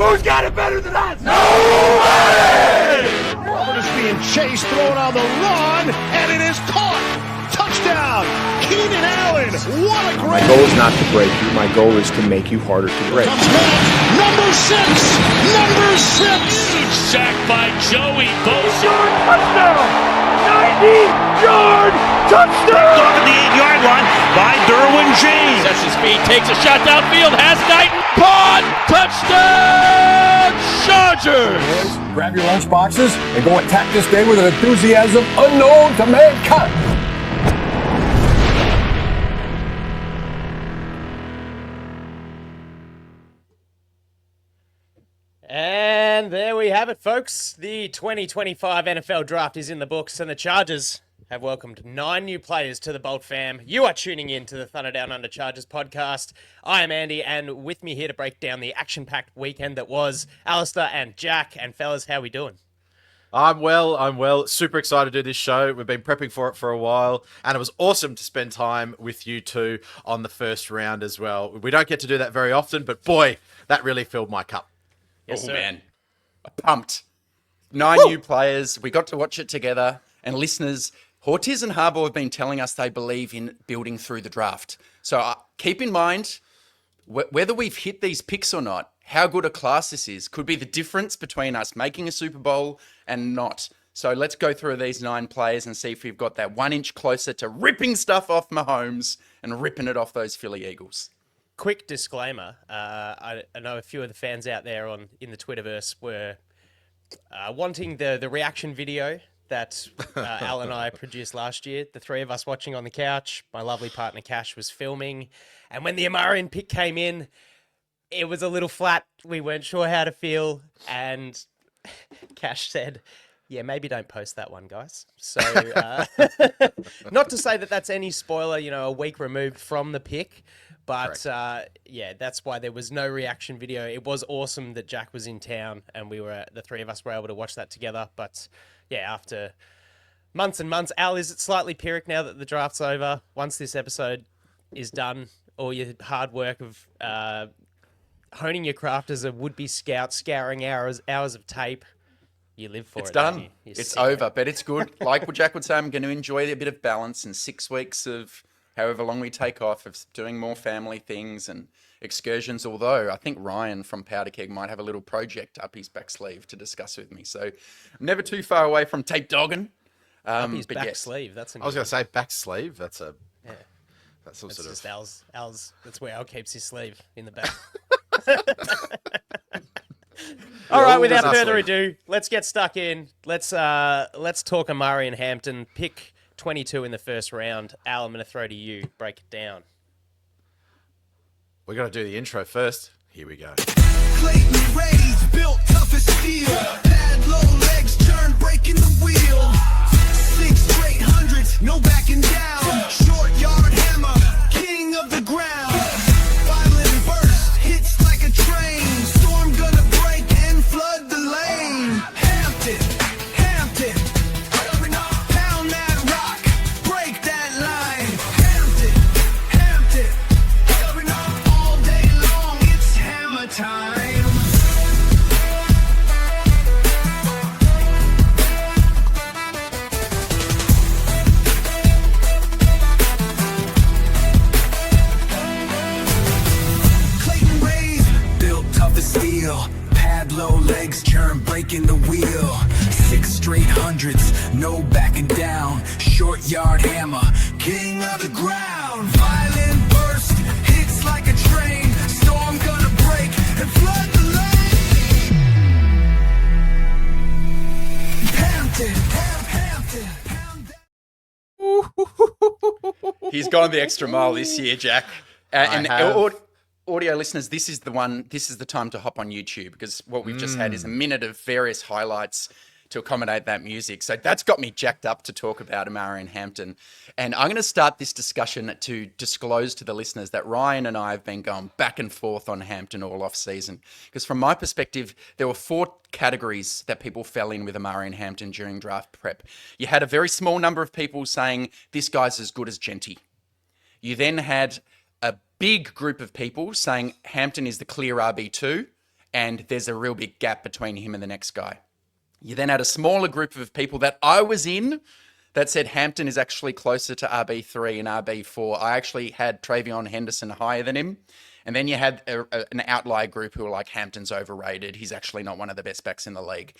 Who's got it better than us? Nobody! Auburn is being chased, thrown on the run, and it is caught. Touchdown, Keenan Allen. What a great... My goal is not to break you. My goal is to make you harder to break. Comes back, number 6. Huge sack by Joey Bosa. Touchdown! 90-yard touchdown! Off at the 8-yard line by Derwin James. Sets his speed, takes a shot downfield, has Knighton. Caught! Touchdown! Chargers! Boys, grab your lunch boxes and go attack this day with an enthusiasm unknown to mankind. And there we have it, folks. The 2025 NFL Draft is in the books, and the Chargers have welcomed 9 new players to the Bolt fam. You are tuning in to the Thunder Down Under Chargers podcast. I am Andy, and with me here to break down the action-packed weekend that was Alistair and Jack. And fellas, how we doing? I'm well. Super excited to do this show. We've been prepping for it for a while, and it was awesome to spend time with you two on the first round as well. We don't get to do that very often, but boy, that really filled my cup. Yes, sir. Man, I'm pumped. 9 new players. We got to watch it together. And listeners, Hortiz and Harbaugh have been telling us they believe in building through the draft. So keep in mind, whether we've hit these picks or not, how good a class this is could be the difference between us making a Super Bowl and not. So let's go through these 9 players and see if we've got that 1 inch closer to ripping stuff off Mahomes and ripping it off those Philly Eagles. Quick disclaimer. I know a few of the fans out there in the Twitterverse were wanting the reaction video that Al and I produced last year. The 3 of us watching on the couch. My lovely partner Cash was filming. And when the Omarion pick came in, it was a little flat. We weren't sure how to feel. And Cash said, yeah, maybe don't post that one, guys. So not to say that that's any spoiler, a week removed from the pick. But yeah, that's why there was no reaction video. It was awesome that Jack was in town and the 3 of us were able to watch that together. But yeah, after months and months, Al, is it slightly Pyrrhic now that the draft's over? Once this episode is done, all your hard work of honing your craft as a would-be scout, scouring hours of tape, you live for it's it. done. It's It's sick. over, but it's good. Like what Jack would say, I'm going to enjoy a bit of balance in 6 weeks of however long we take off of doing more family things and excursions. Although I think Ryan from Powder Keg might have a little project up his back sleeve to discuss with me. So I'm never too far away from tape dogging. Up his but back yes. sleeve. That's I was going to say back sleeve. That's Yeah. some It's sort just of... Al's. That's where Al keeps his sleeve, in the back. All right, without further ado, let's get stuck in. Let's talk Amari and Hampton. Pick 22 in the first round. Al, I'm going to throw to you. Break it down. We're going to do the intro first. Here we go. Clayton Ray's built tough as steel. Bad low legs turn breaking the wheel. 6 straight hundreds, no backing down. Short yard hammer, king of the ground. Violent burst, hits like a train. Storm gonna break and flood the lane. Hampton, Hampton. Pound that rock, break that line. Hampton, Hampton. All day long, it's hammer time. Clayton Ray's built tough as steel. Pad low legs, churn breaking the wheel. 6 straight hundreds, no backing down. Short yard hammer, king of the ground. Violent burst, hits like a train. Storm gonna break and flood the lane. Hampton, Hampton, He's gone the extra mile this year, Jack. And have. audio listeners, this is the time to hop on YouTube, because what we've just had is a minute of various highlights to accommodate that music. So that's got me jacked up to talk about Amari and Hampton. And I'm going to start this discussion to disclose to the listeners that Ryan and I have been going back and forth on Hampton all off season. Because from my perspective, there were 4 categories that people fell in with Amari and Hampton during draft prep. You had a very small number of people saying, this guy's as good as Genty. You then had a big group of people saying Hampton is the clear RB2. and there's a real big gap between him and the next guy. You then had a smaller group of people that I was in that said Hampton is actually closer to RB3 and RB4. I actually had Travion Henderson higher than him. And then you had an outlier group who were like, Hampton's overrated. He's actually not one of the best backs in the league.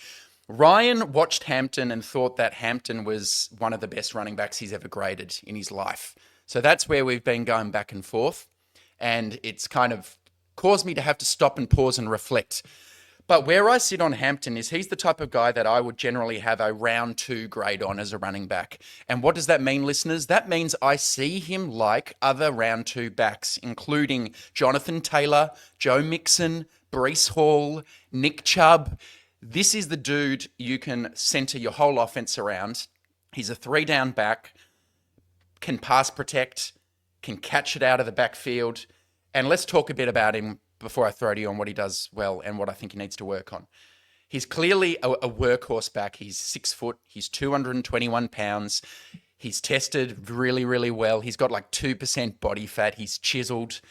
Ryan watched Hampton and thought that Hampton was one of the best running backs he's ever graded in his life. So that's where we've been going back and forth. And it's kind of caused me to have to stop and pause and reflect. But where I sit on Hampton is he's the type of guy that I would generally have a round 2 grade on as a running back. And what does that mean, listeners? That means I see him like other round 2 backs, including Jonathan Taylor, Joe Mixon, Breece Hall, Nick Chubb. This is the dude you can center your whole offense around. He's a 3-down back, can pass protect, can catch it out of the backfield. And let's talk a bit about him before I throw to you on what he does well and what I think he needs to work on. He's clearly a workhorse back. He's 6 foot. He's 221 pounds. He's tested really, really well. He's got like 2% body fat. He's chiseled.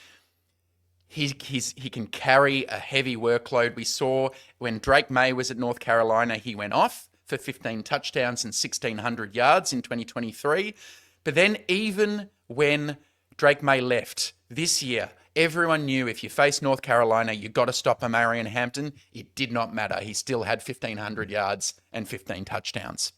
He can carry a heavy workload. We saw when Drake May was at North Carolina, he went off for 15 touchdowns and 1,600 yards in 2023. But then even when Drake May left this year, everyone knew if you face North Carolina, you got to stop Omarion Hampton. It did not matter. He still had 1,500 yards and 15 touchdowns.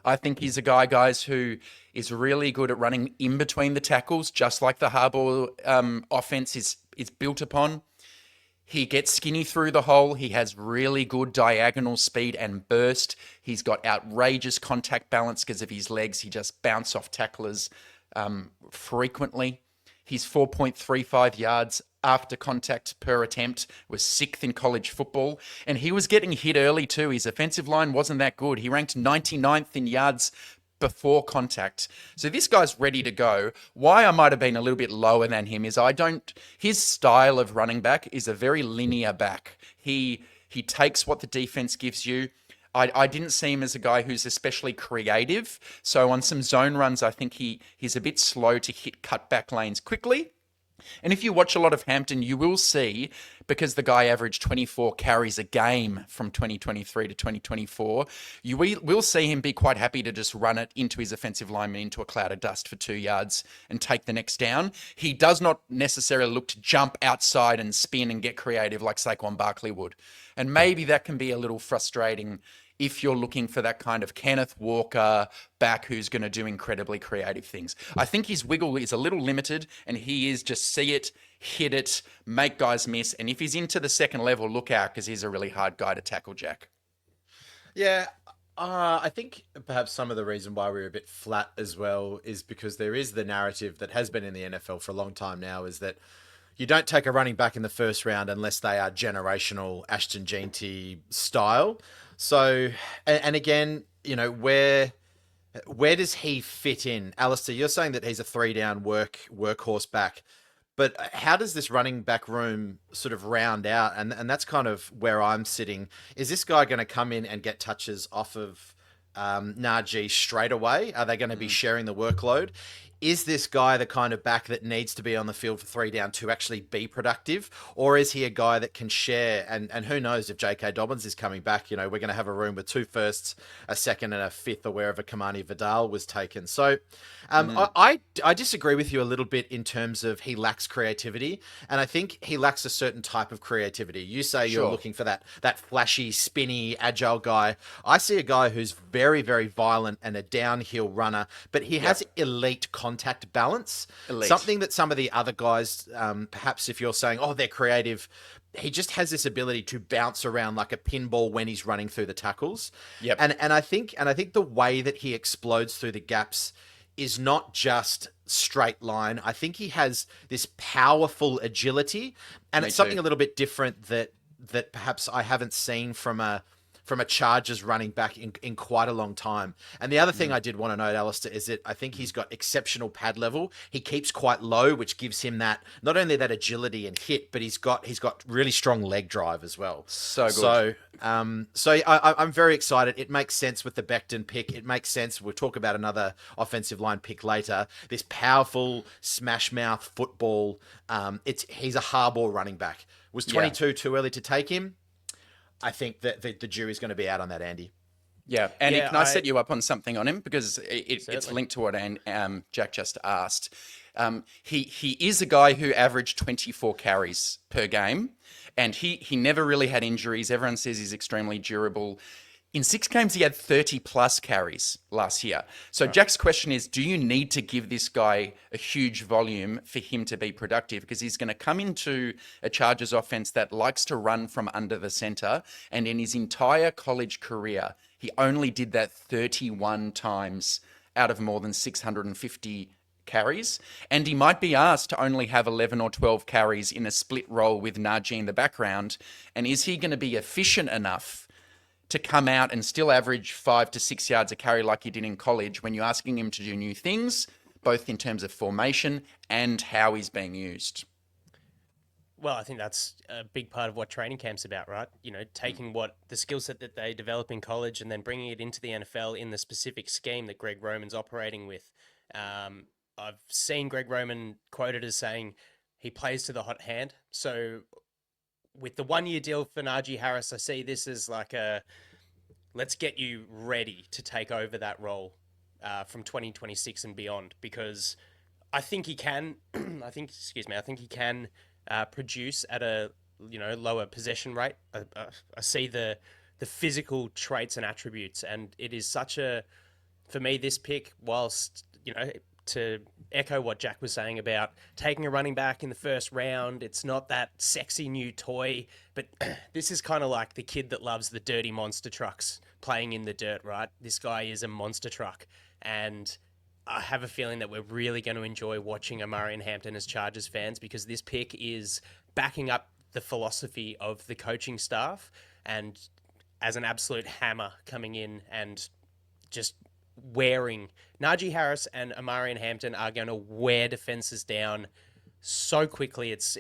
I think he's a guy, guys, who is really good at running in between the tackles, just like the Harbaugh offense is built upon. He gets skinny through the hole. He has really good diagonal speed and burst. He's got outrageous contact balance because of his legs. He just bounces off tacklers frequently. He's 4.35 yards after contact per attempt, was 6th in college football. And he was getting hit early too. His offensive line wasn't that good. He ranked 99th in yards before contact. So this guy's ready to go. Why I might have been a little bit lower than him is his style of running back is a very linear back. He takes what the defense gives you. I didn't see him as a guy who's especially creative. So on some zone runs, I think he's a bit slow to hit cutback lanes quickly. And if you watch a lot of Hampton, you will see, because the guy averaged 24 carries a game from 2023 to 2024, you will see him be quite happy to just run it into his offensive lineman into a cloud of dust for 2 yards and take the next down. He does not necessarily look to jump outside and spin and get creative like Saquon Barkley would. And maybe that can be a little frustrating if you're looking for that kind of Kenneth Walker back who's going to do incredibly creative things. I think his wiggle is a little limited, and he is just see it, hit it, make guys miss. And if he's into the second level, look out, because he's a really hard guy to tackle, Jack. Yeah, I think perhaps some of the reason why we're a bit flat as well is because there is the narrative that has been in the NFL for a long time now, is that you don't take a running back in the first round unless they are generational Ashton Jeanty style. So, and again, you know, where does he fit in? Alistair, you're saying that he's a 3-down workhorse back, but how does this running back room sort of round out? And that's kind of where I'm sitting. Is this guy going to come in and get touches off of Najee straight away? Are they going to be sharing the workload? Is this guy the kind of back that needs to be on the field for 3 down to actually be productive? Or is he a guy that can share? And who knows if J.K. Dobbins is coming back? You know, we're going to have a room with 2 firsts, a second and a fifth, or wherever Kamani Vidal was taken. So I disagree with you a little bit in terms of he lacks creativity. And I think he lacks a certain type of creativity. You say you're looking for that flashy, spinny, agile guy. I see a guy who's very, very violent and a downhill runner, but he has elite contact balance. Something that some of the other guys, perhaps if you're saying, oh, they're creative, he just has this ability to bounce around like a pinball when he's running through the tackles. Yep. And I think the way that he explodes through the gaps is not just straight line. I think he has this powerful agility, and it's something a little bit different that perhaps I haven't seen from a from a Chargers running back in quite a long time. And the other thing I did want to note, Alistair, is that I think he's got exceptional pad level. He keeps quite low, which gives him that, not only that agility and hit, but he's got really strong leg drive as well. So good. So I'm very excited. It makes sense with the Becton pick. It makes sense. We'll talk about another offensive line pick later. This powerful smash mouth football. He's a Harbaugh running back. Was 22 too early to take him? I think that the jury's going to be out on that, Andy. Yeah, Andy, can I set you up on something on him? Because it's linked to what Jack just asked. He is a guy who averaged 24 carries per game, and he never really had injuries. Everyone says he's extremely durable. In 6 games, he had 30-plus carries last year. So Jack's question is, do you need to give this guy a huge volume for him to be productive? Because he's going to come into a Chargers offense that likes to run from under the center. And in his entire college career, he only did that 31 times out of more than 650 carries. And he might be asked to only have 11 or 12 carries in a split role with Najee in the background. And is he going to be efficient enough to come out and still average 5 to 6 yards a carry like he did in college when you're asking him to do new things, both in terms of formation and how he's being used? Well, I think that's a big part of what training camp's about, right? You know, taking what the skill set that they develop in college and then bringing it into the NFL in the specific scheme that Greg Roman's operating with. I've seen Greg Roman quoted as saying he plays to the hot hand. So with the 1-year deal for Najee Harris, I see this as like let's get you ready to take over that role from 2026 and beyond, because I think he can, I think he can produce at a, lower possession rate. I see the physical traits and attributes, and it is for me, this pick, whilst, to echo what Jack was saying about taking a running back in the first round, it's not that sexy new toy, but this is kind of like the kid that loves the dirty monster trucks playing in the dirt, right? This guy is a monster truck, and I have a feeling that we're really going to enjoy watching Omarion Hampton as Chargers fans, because this pick is backing up the philosophy of the coaching staff and as an absolute hammer coming in and just wearing. Najee Harris and Omarion Hampton are going to wear defenses down so quickly. It's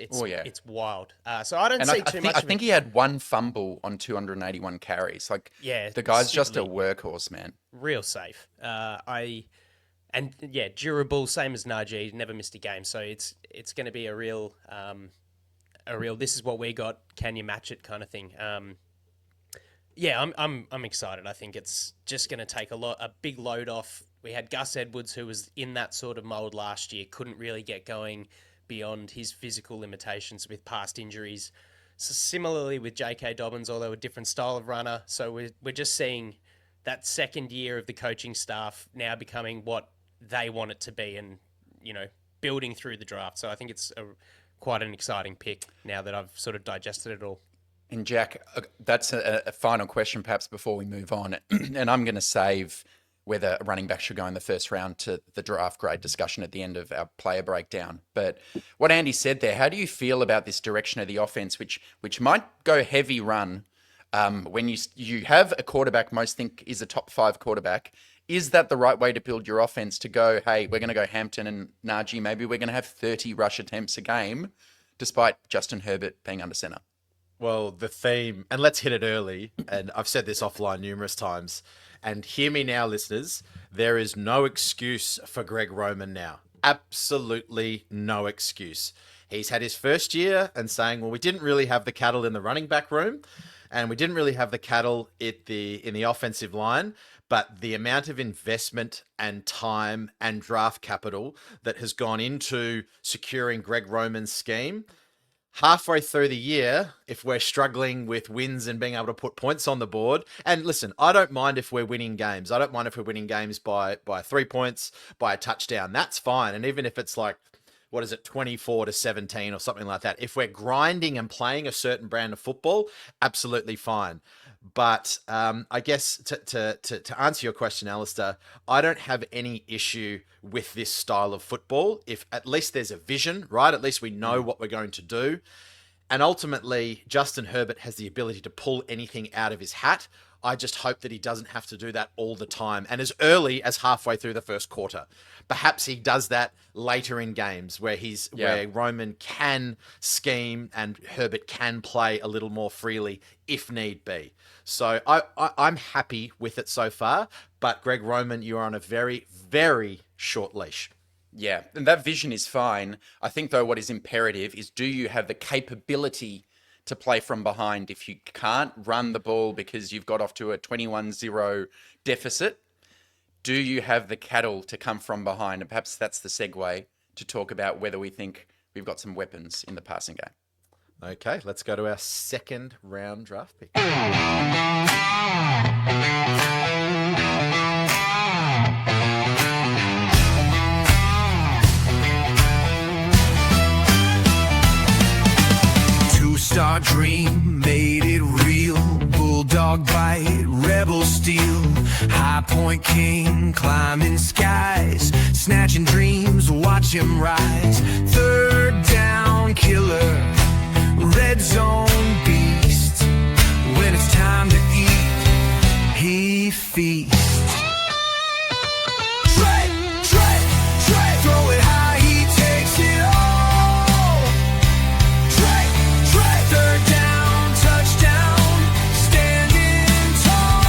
wild. So I don't see too much. I think he had 1 fumble on 281 carries. The guy's just a workhorse, man. Real safe. Durable, same as Najee, never missed a game. So it's going to be a real this is what we got, can you match it kind of thing. I'm excited. I think it's just going to take a big load off. We had Gus Edwards, who was in that sort of mold last year, couldn't really get going beyond his physical limitations with past injuries. So similarly with J.K. Dobbins, although a different style of runner. So we're just seeing that second year of the coaching staff now becoming what they want it to be, and building through the draft. So I think it's quite an exciting pick now that I've sort of digested it all. And Jack, that's a final question perhaps before we move on. And I'm going to save whether a running back should go in the first round to the draft grade discussion at the end of our player breakdown. But what Andy said there, how do you feel about this direction of the offense, which might go heavy run when you have a quarterback most think is a top 5 quarterback? Is that the right way to build your offense, to go, hey, we're going to go Hampton and Najee, maybe we're going to have 30 rush attempts a game, despite Justin Herbert being under center? Well, the theme, and let's hit it early, and I've said this offline numerous times, and hear me now, listeners, there is no excuse for Greg Roman now. Absolutely no excuse. He's had his first year and saying, well, we didn't really have the cattle in the running back room, and we didn't really have the cattle in the offensive line, but the amount of investment and time and draft capital that has gone into securing Greg Roman's scheme, halfway through the year, if we're struggling with wins and being able to put points on the board, and listen, I don't mind if we're winning games. I don't mind if we're winning games by 3 points, by a touchdown. That's fine. And even if it's like, 24-17 or something like that. If we're grinding and playing a certain brand of football, absolutely fine. But I guess to answer your question, Alistair, I don't have any issue with this style of football. If at least there's a vision, right? At least we know what we're going to do. And ultimately, Justin Herbert has the ability to pull anything out of his hat. I just hope that he doesn't have to do that all the time and as early as halfway through the first quarter. Perhaps he does that later in games where where Roman can scheme and Herbert can play a little more freely if need be. So I'm happy with it so far, but Greg Roman, you're on a very, very short leash. Yeah, and that vision is fine. I think, though, what is imperative is, do you have the capability to play from behind? If you can't run the ball because you've got off to a 21-0 deficit, do you have the cattle to come from behind? And perhaps that's the segue to talk about whether we think we've got some weapons in the passing game. Okay, let's go to our second round draft pick. Two-star dream, made it real. Bulldog bite, rebel steel. High point king, climbing skies. Snatching dreams, watch him rise. Third down killer, red zone beast. When it's time to eat, he feasts. Throw it high, he takes it all. Third down, touchdown, standing tall.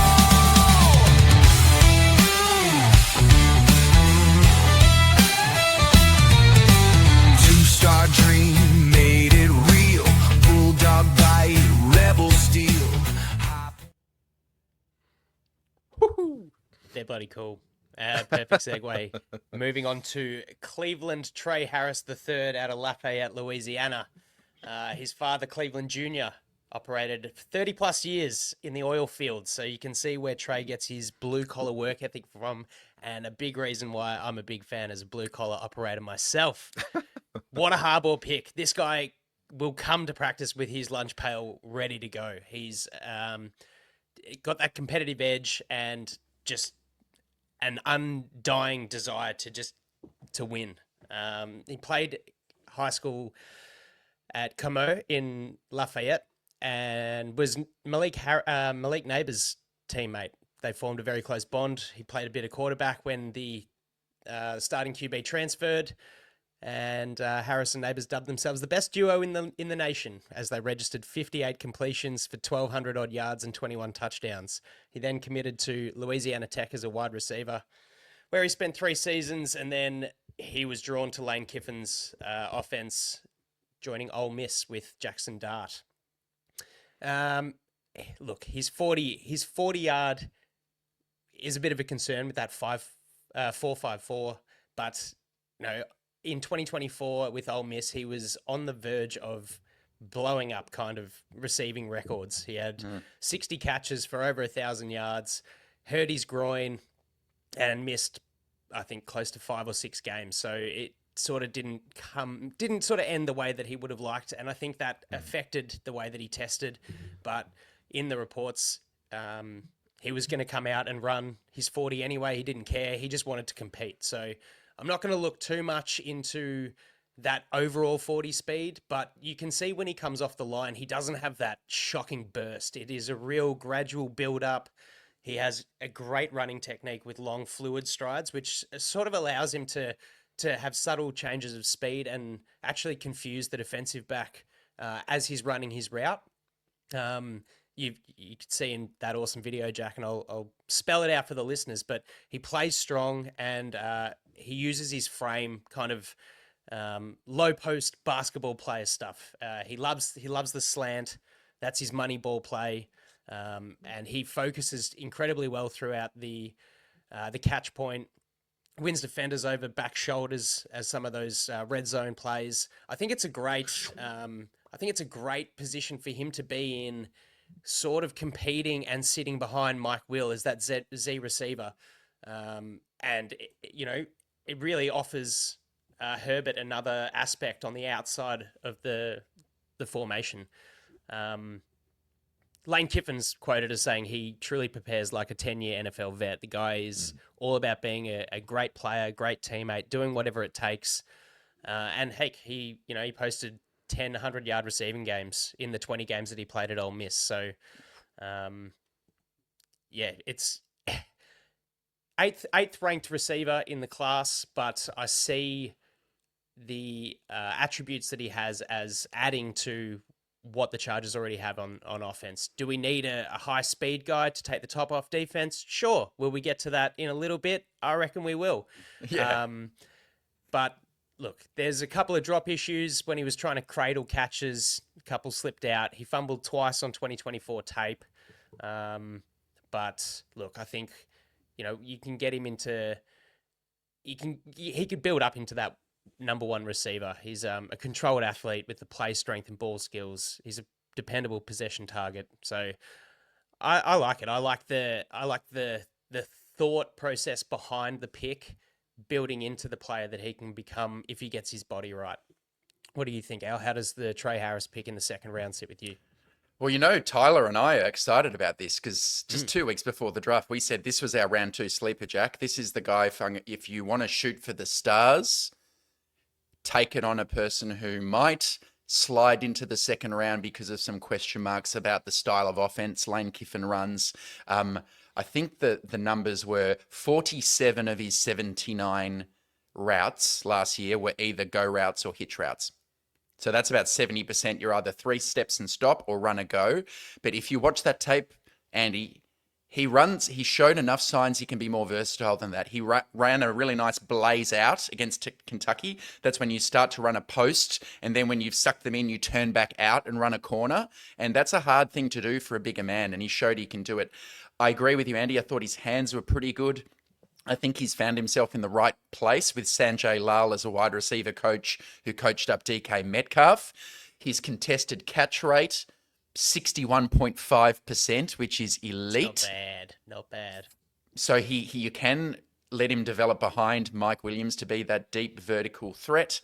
Two-star dream, made it real. Bulldog bite, rebel steel. They're bloody cool. Perfect segue. Moving on to Cleveland Trey Harris III out of Lafayette, Louisiana. His father, Cleveland Jr., operated 30 plus years in the oil fields. So you can see where Trey gets his blue collar work ethic from. And a big reason why I'm a big fan as a blue collar operator myself. What a Harbaugh pick. This guy will come to practice with his lunch pail ready to go. He's got that competitive edge and just an undying desire to win. He played high school at Como in Lafayette and was Malik Neighbors' teammate. They formed a very close bond. He played a bit of quarterback when the starting QB transferred, and Harris and Neighbors dubbed themselves the best duo in the nation as they registered 58 completions for 1,200 odd yards and 21 touchdowns. He then committed to Louisiana Tech as a wide receiver, where he spent 3 seasons, and then he was drawn to Lane Kiffin's offense, joining Ole Miss with Jackson Dart. Look, his 40-yard is a bit of a concern with that 4.54, but in 2024 with Ole Miss, he was on the verge of blowing up kind of receiving records. He had 60 catches for over 1,000 yards, hurt his groin, and missed, I think, close to 5 or 6 games. So it sort of didn't sort of end the way that he would have liked. And I think that affected the way that he tested. But in the reports, he was going to come out and run his 40 anyway. He didn't care. He just wanted to compete. So I'm not going to look too much into that overall 40 speed, but you can see when he comes off the line, he doesn't have that shocking burst. It is a real gradual build up. He has a great running technique with long fluid strides, which sort of allows him to have subtle changes of speed and actually confuse the defensive back as he's running his route. You could see in that awesome video, Jack, and I'll spell it out for the listeners, but he plays strong and he uses his frame kind of low post basketball player stuff. He loves the slant. That's his money ball play. And he focuses incredibly well throughout the catch point, wins defenders over back shoulders as some of those red zone plays. I think it's a great position for him to be in, sort of competing and sitting behind Mike Will as that Z receiver. And it really offers Herbert another aspect on the outside of the formation. Lane Kiffin's quoted as saying he truly prepares like a 10-year NFL vet. The guy is all about being a great player, great teammate, doing whatever it takes. And heck, he posted 10 100-yard receiving games in the 20 games that he played at Ole Miss. So yeah, it's eighth ranked receiver in the class, but I see the attributes that he has as adding to what the Chargers already have on offense. Do we need a high speed guy to take the top off defense? Sure. Will we get to that in a little bit? I reckon we will. Yeah. But look, there's a couple of drop issues when he was trying to cradle catches. A couple slipped out. He fumbled twice on 2024 tape. But look, I think, you can get him into, he could build up into that number one receiver. He's a controlled athlete with the play strength and ball skills. He's a dependable possession target. So I like it. I like the thought process behind the pick, building into the player that he can become if he gets his body right. What do you think, Al? How does the Trey Harris pick in the second round sit with you? Well, Tyler and I are excited about this because just 2 weeks before the draft, we said this was our round 2 sleeper, Jack. This is the guy, if you want to shoot for the stars, take it on a person who might slide into the second round because of some question marks about the style of offense Lane Kiffin runs. I think that the numbers were 47 of his 79 routes last year were either go routes or hitch routes. So that's about 70%. You're either 3 steps and stop or run a go. But if you watch that tape, Andy, he showed enough signs he can be more versatile than that. He ran a really nice blaze out against Kentucky. That's when you start to run a post, and then when you've sucked them in, you turn back out and run a corner. And that's a hard thing to do for a bigger man, and he showed he can do it. I agree with you, Andy. I thought his hands were pretty good. I think he's found himself in the right place with Sanjay Lal as a wide receiver coach who coached up DK Metcalf. His contested catch rate, 61.5%, which is elite. Not bad. So you can let him develop behind Mike Williams to be that deep vertical threat.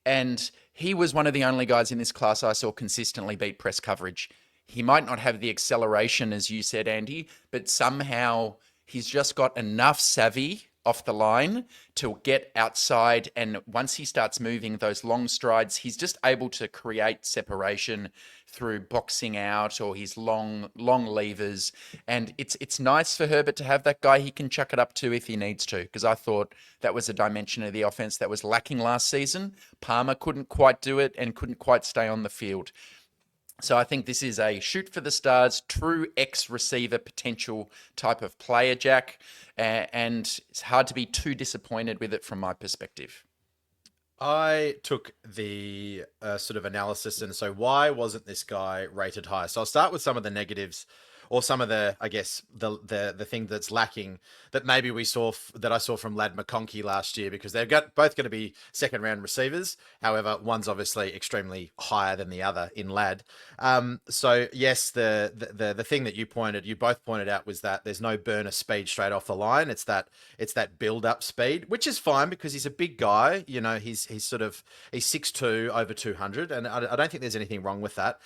And he was one of the only guys in this class I saw consistently beat press coverage. He might not have the acceleration, as you said, Andy, but somehow he's just got enough savvy off the line to get outside. And once he starts moving those long strides, he's just able to create separation through boxing out or his long levers. And it's nice for Herbert to have that guy he can chuck it up to if he needs to, because I thought that was a dimension of the offense that was lacking last season. Palmer couldn't quite do it and couldn't quite stay on the field. So I think this is a shoot for the stars, true ex-receiver potential type of player, Jack. And it's hard to be too disappointed with it from my perspective. I took the sort of analysis, and so why wasn't this guy rated high? So I'll start with some of the negatives, or some of the, I guess, the thing that's lacking that maybe we saw that I saw from Ladd McConkey last year, because they're both going to be second round receivers. However, one's obviously extremely higher than the other in Ladd. So yes, the thing that you both pointed out was that there's no burner speed straight off the line. It's that build up speed, which is fine because he's a big guy. He's 6'2", over 200, and I don't think there's anything wrong with that.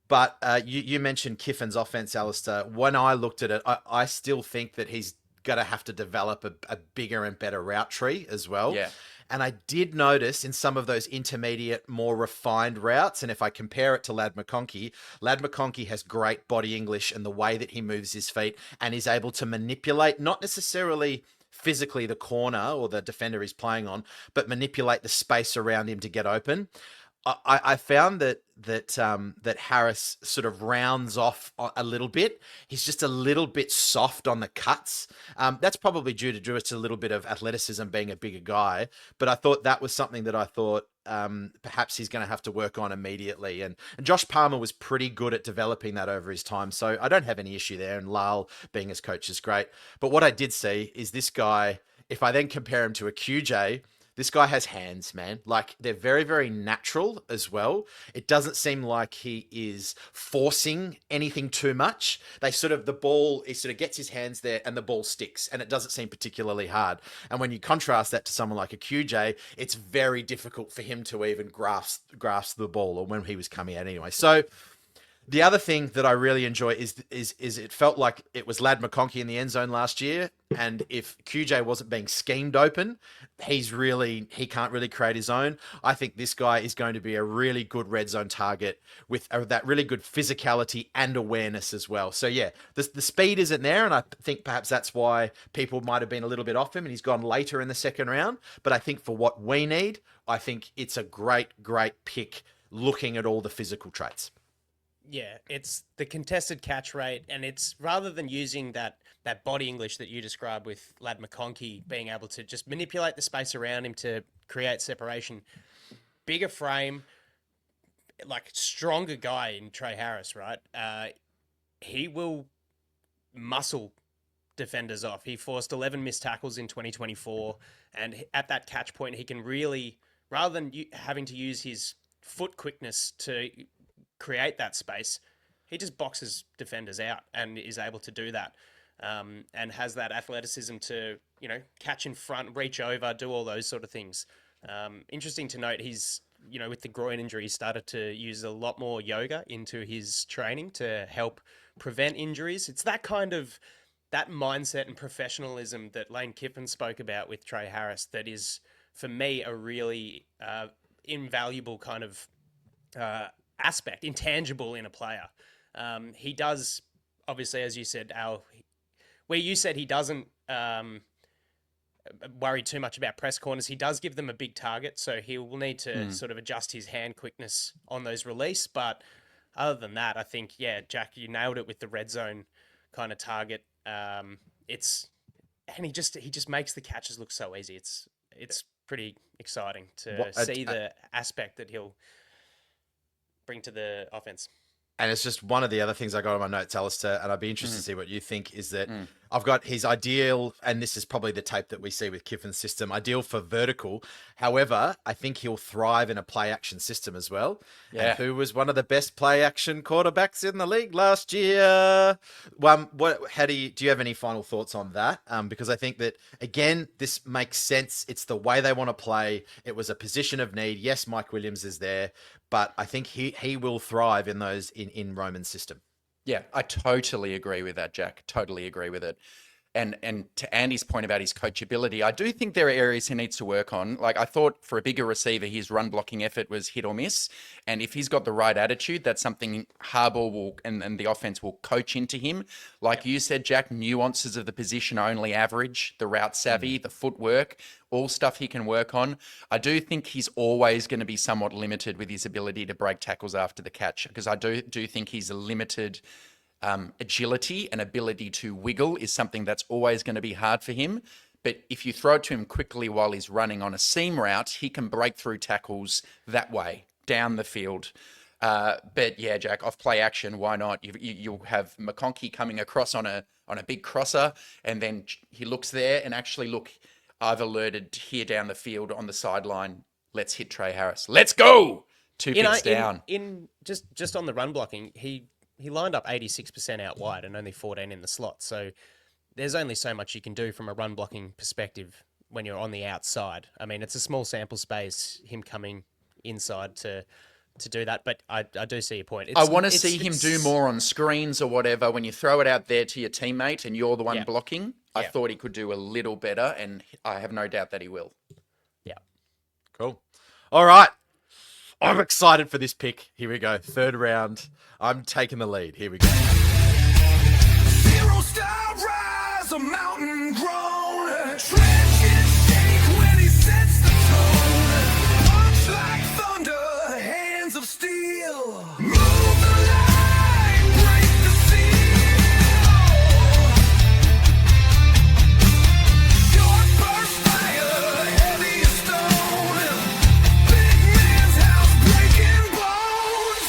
But you mentioned Kiffin's offense, Alistair. When I looked at it, I still think that he's going to have to develop a bigger and better route tree as well. Yeah. And I did notice in some of those intermediate, more refined routes, and if I compare it to Ladd McConkey has great body English and the way that he moves his feet and is able to manipulate, not necessarily physically the corner or the defender he's playing on, but manipulate the space around him to get open. I found that Harris sort of rounds off a little bit. He's just a little bit soft on the cuts. That's probably due to just a little bit of athleticism, being a bigger guy. But I thought that was something that I thought perhaps he's going to have to work on immediately. And Josh Palmer was pretty good at developing that over his time. So I don't have any issue there. And Lal being his coach is great. But what I did see is this guy, if I then compare him to a QJ, this guy has hands, man. Like, they're very, very natural as well. It doesn't seem like he is forcing anything too much. He sort of gets his hands there and the ball sticks, and it doesn't seem particularly hard. And when you contrast that to someone like a QJ, it's very difficult for him to even grasp the ball, or when he was coming out anyway. So The other thing that I really enjoy is it felt like it was Lad McConkey in the end zone last year, and if QJ wasn't being schemed open, he can't really create his own. I think this guy is going to be a really good red zone target with that really good physicality and awareness as well. So yeah, the speed isn't there, and I think perhaps that's why people might have been a little bit off him, and he's gone later in the second round. But I think for what we need, I think it's a great pick looking at all the physical traits. Yeah, it's the contested catch rate, and it's rather than using that body English that you described with Lad McConkey being able to just manipulate the space around him to create separation, bigger frame, like stronger guy in Trey Harris, right? He will muscle defenders off. He forced 11 missed tackles in 2024, and at that catch point, he can really, rather than having to use his foot quickness to create that space, he just boxes defenders out and is able to do that, and has that athleticism to, catch in front, reach over, do all those sort of things. Interesting to note, he's, with the groin injury, he started to use a lot more yoga into his training to help prevent injuries. It's that mindset and professionalism that Lane Kiffin spoke about with Trey Harris that is, for me, a really invaluable kind of aspect, intangible in a player. He does, obviously, as you said, where you said he doesn't worry too much about press corners, he does give them a big target, so he will need to sort of adjust his hand quickness on those release. But other than that, I think, yeah, Jack, you nailed it with the red zone kind of target. And he just makes the catches look so easy. It's pretty exciting to see the aspect that he'll bring to the offense. And it's just one of the other things I got on my notes, Alistair, and I'd be interested to see what you think, is that I've got his ideal, and this is probably the tape that we see with Kiffin's system, ideal for vertical. However, I think he'll thrive in a play-action system as well. Yeah. And who was one of the best play-action quarterbacks in the league last year? Do you have any final thoughts on that? Because I think that, again, this makes sense. It's the way they want to play. It was a position of need. Yes, Mike Williams is there, but I think he will thrive in those in Roman's system. Yeah, I totally agree with that, Jack. Totally agree with it. And to Andy's point about his coachability, I do think there are areas he needs to work on. Like, I thought for a bigger receiver, his run blocking effort was hit or miss. And if he's got the right attitude, that's something Harbaugh will and the offense will coach into him. Like you said, Jack, nuances of the position only average, the route savvy, the footwork, all stuff he can work on. I do think he's always going to be somewhat limited with his ability to break tackles after the catch, because I do think he's a limited agility and ability to wiggle is something that's always going to be hard for him. But if you throw it to him quickly while he's running on a seam route, he can break through tackles that way, down the field. But yeah, Jack, off play action, why not? You'll have McConkey coming across on a big crosser, and then he looks there and actually, look, I've alerted here down the field on the sideline. Let's hit Trey Harris. Let's go! 2 picks down. Just on the run blocking, he lined up 86% out wide and only 14 in the slot. So there's only so much you can do from a run blocking perspective when you're on the outside. I mean, it's a small sample space, him coming inside to do that. But I do see your point. I want to see him do more on screens or whatever. When you throw it out there to your teammate and you're the one blocking, I thought he could do a little better, and I have no doubt that he will. Yeah. Cool. All right. I'm excited for this pick. Here we go. Third round. I'm taking the lead. Here we go. 0-star rise, a mountain grown. Trenches shake when he sets the tone. Punch like thunder, hands of steel. Move the line, break the seal. Short burst fire, heavy as stone. Big man's house breaking bones.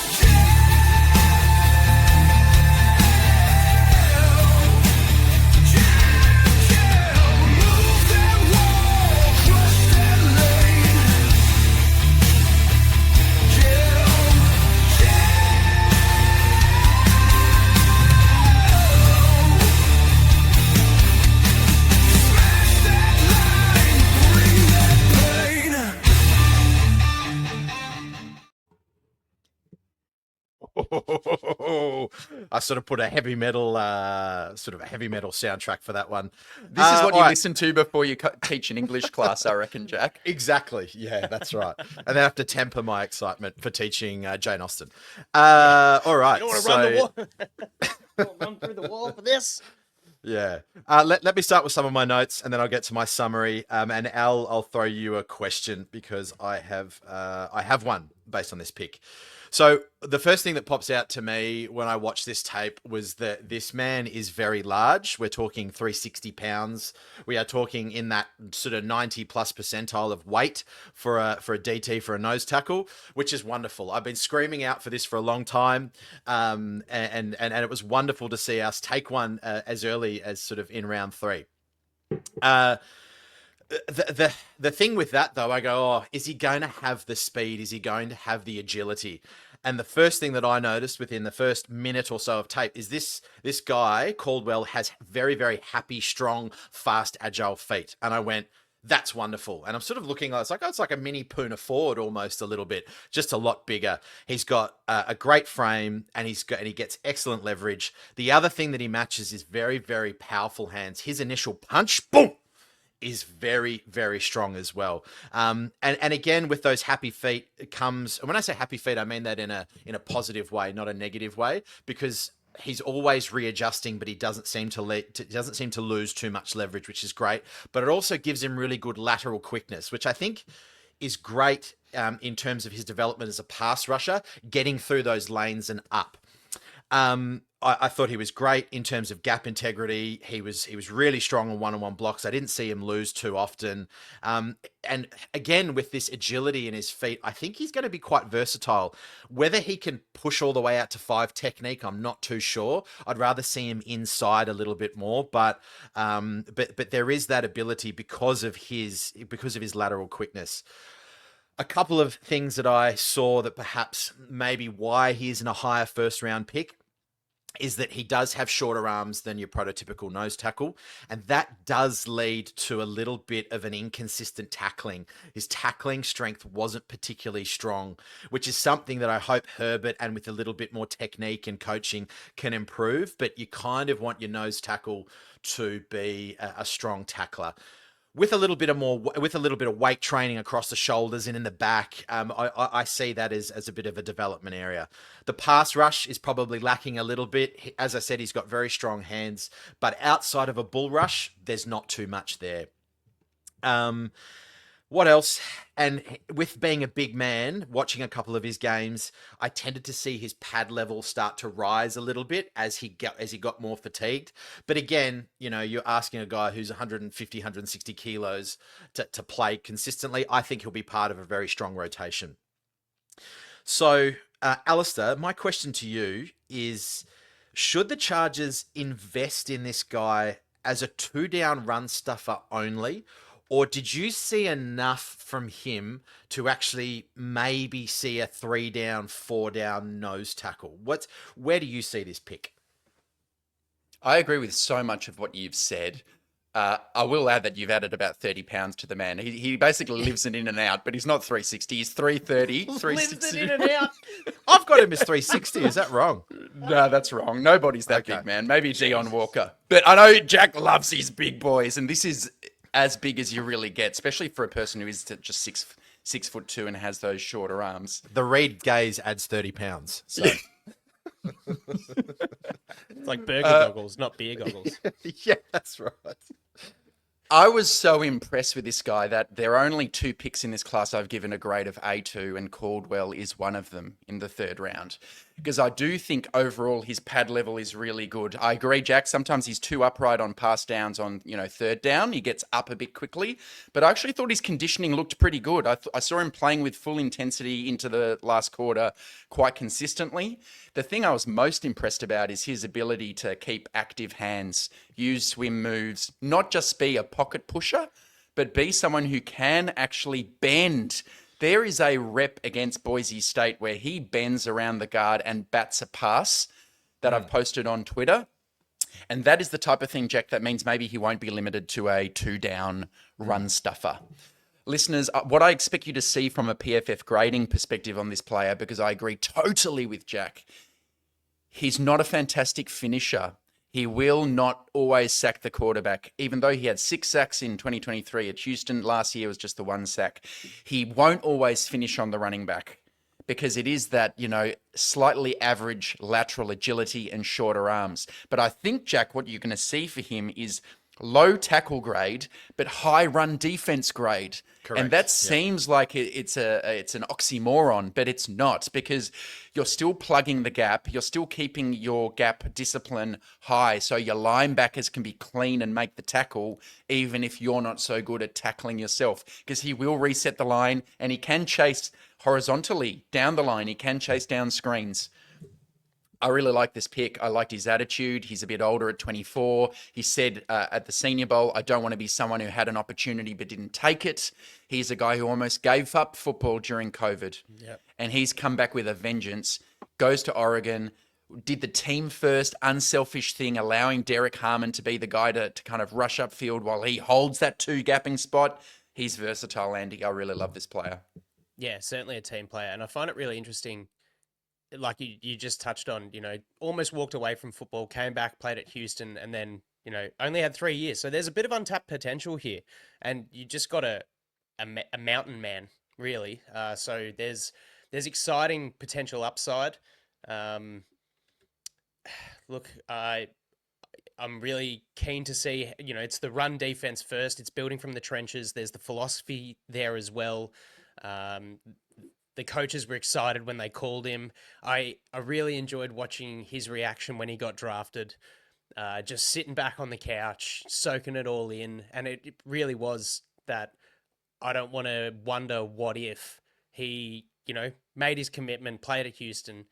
I sort of put a heavy metal, soundtrack for that one. This is what you all right. listen to before you teach an English class, I reckon, Jack. Exactly. Yeah, that's right. And then I have to temper my excitement for teaching Jane Austen. All right. You don't want to run the wall. Run through the wall for this. Yeah. Let me start with some of my notes, and then I'll get to my summary. And Al, I'll throw you a question because I have one based on this pick. So the first thing that pops out to me when I watch this tape was that this man is very large. We're talking 360 pounds. We are talking in that sort of 90 plus percentile of weight for a DT, for a nose tackle, which is wonderful. I've been screaming out for this for a long time. And it was wonderful to see us take one as early as sort of in round 3. The thing with that, though, I go, oh, is he going to have the speed? Is he going to have the agility? And the first thing that I noticed within the first minute or so of tape is this guy, Caldwell, has very, very happy, strong, fast, agile feet. And I went, that's wonderful. And I'm sort of looking, it's like a mini Puna Ford almost a little bit, just a lot bigger. He's got a great frame and he gets excellent leverage. The other thing that he matches is very, very powerful hands. His initial punch, boom, is very, very strong as well. And again, with those happy feet comes, and when I say happy feet, I mean that in a positive way, not a negative way, because he's always readjusting, but he doesn't seem to lose too much leverage, which is great. But it also gives him really good lateral quickness, which I think is great in terms of his development as a pass rusher, getting through those lanes and up. I thought he was great in terms of gap integrity. He was really strong on one-on-one blocks. I didn't see him lose too often. And again, with this agility in his feet, I think he's going to be quite versatile. Whether he can push all the way out to 5 technique, I'm not too sure. I'd rather see him inside a little bit more, but there is that ability because of his lateral quickness. A couple of things that I saw that perhaps maybe why he isn't a higher first round pick is that he does have shorter arms than your prototypical nose tackle, and that does lead to a little bit of an inconsistent tackling. His tackling strength wasn't particularly strong, which is something that I hope Herbert, and with a little bit more technique and coaching, can improve, but you kind of want your nose tackle to be a strong tackler. With a little bit of weight training across the shoulders and in the back, I see that as a bit of a development area. The pass rush is probably lacking a little bit. As I said, he's got very strong hands, but outside of a bull rush, there's not too much there. What else? And with being a big man, watching a couple of his games, I tended to see his pad level start to rise a little bit as he got more fatigued. But again, you're asking a guy who's 150, 160 kilos to play consistently. I think he'll be part of a very strong rotation. So, Alistair, my question to you is, should the Chargers invest in this guy as a 2-down run stuffer only? Or did you see enough from him to actually maybe see a 3-down, 4-down nose tackle? Where do you see this pick? I agree with so much of what you've said. I will add that you've added about 30 pounds to the man. He basically lives it in and out, but he's not 360. He's 330, 360. Lives it in and out. I've got him as 360. Is that wrong? No, that's wrong. Nobody's that big, man. Maybe Dion Walker. But I know Jack loves his big boys, and this is as big as you really get, especially for a person who is just 6'2" and has those shorter arms. The Reed gaze adds 30 pounds. So. It's like burger goggles, not beer goggles. Yeah, that's right. I was so impressed with this guy that there are only 2 picks in this class I've given a grade of A2, and Caldwell is one of them in the 3rd round. Because I do think overall his pad level is really good. I agree, Jack, sometimes he's too upright on pass downs on, 3rd down. He gets up a bit quickly. But I actually thought his conditioning looked pretty good. I saw him playing with full intensity into the last quarter quite consistently. The thing I was most impressed about is his ability to keep active hands, use swim moves, not just be a pocket pusher, but be someone who can actually bend. There is a rep against Boise State where he bends around the guard and bats a pass that I've posted on Twitter. And that is the type of thing, Jack, that means maybe he won't be limited to a 2-down run stuffer. Listeners, what I expect you to see from a PFF grading perspective on this player, because I agree totally with Jack, he's not a fantastic finisher. He will not always sack the quarterback, even though he had 6 sacks in 2023 at Houston. Last year was just the 1 sack. He won't always finish on the running back because it is that, slightly average lateral agility and shorter arms. But I think, Jack, what you're going to see for him is low tackle grade, but high run defense grade. Correct. And that seems like it's an oxymoron, but it's not, because you're still plugging the gap. You're still keeping your gap discipline high, so your linebackers can be clean and make the tackle, even if you're not so good at tackling yourself, because he will reset the line and he can chase horizontally down the line. He can chase down screens. I really like this pick. I liked his attitude. He's a bit older at 24. He said at the Senior Bowl, I don't want to be someone who had an opportunity but didn't take it. He's a guy who almost gave up football during COVID. Yep. And he's come back with a vengeance, goes to Oregon, did the team first, unselfish thing, allowing Derek Harmon to be the guy to kind of rush upfield while he holds that 2 gapping spot. He's versatile, Andy. I really love this player. Yeah, certainly a team player. And I find it really interesting, like you just touched on, almost walked away from football, came back, played at Houston, and then, only had 3 years. So there's a bit of untapped potential here. And you just got a mountain man, really. So there's exciting potential upside. Look, I'm really keen to see, it's the run defense first. It's building from the trenches. There's the philosophy there as well. The coaches were excited when they called him. I really enjoyed watching his reaction when he got drafted, just sitting back on the couch, soaking it all in. And it really was that I don't want to wonder what if he, made his commitment, played at Houston,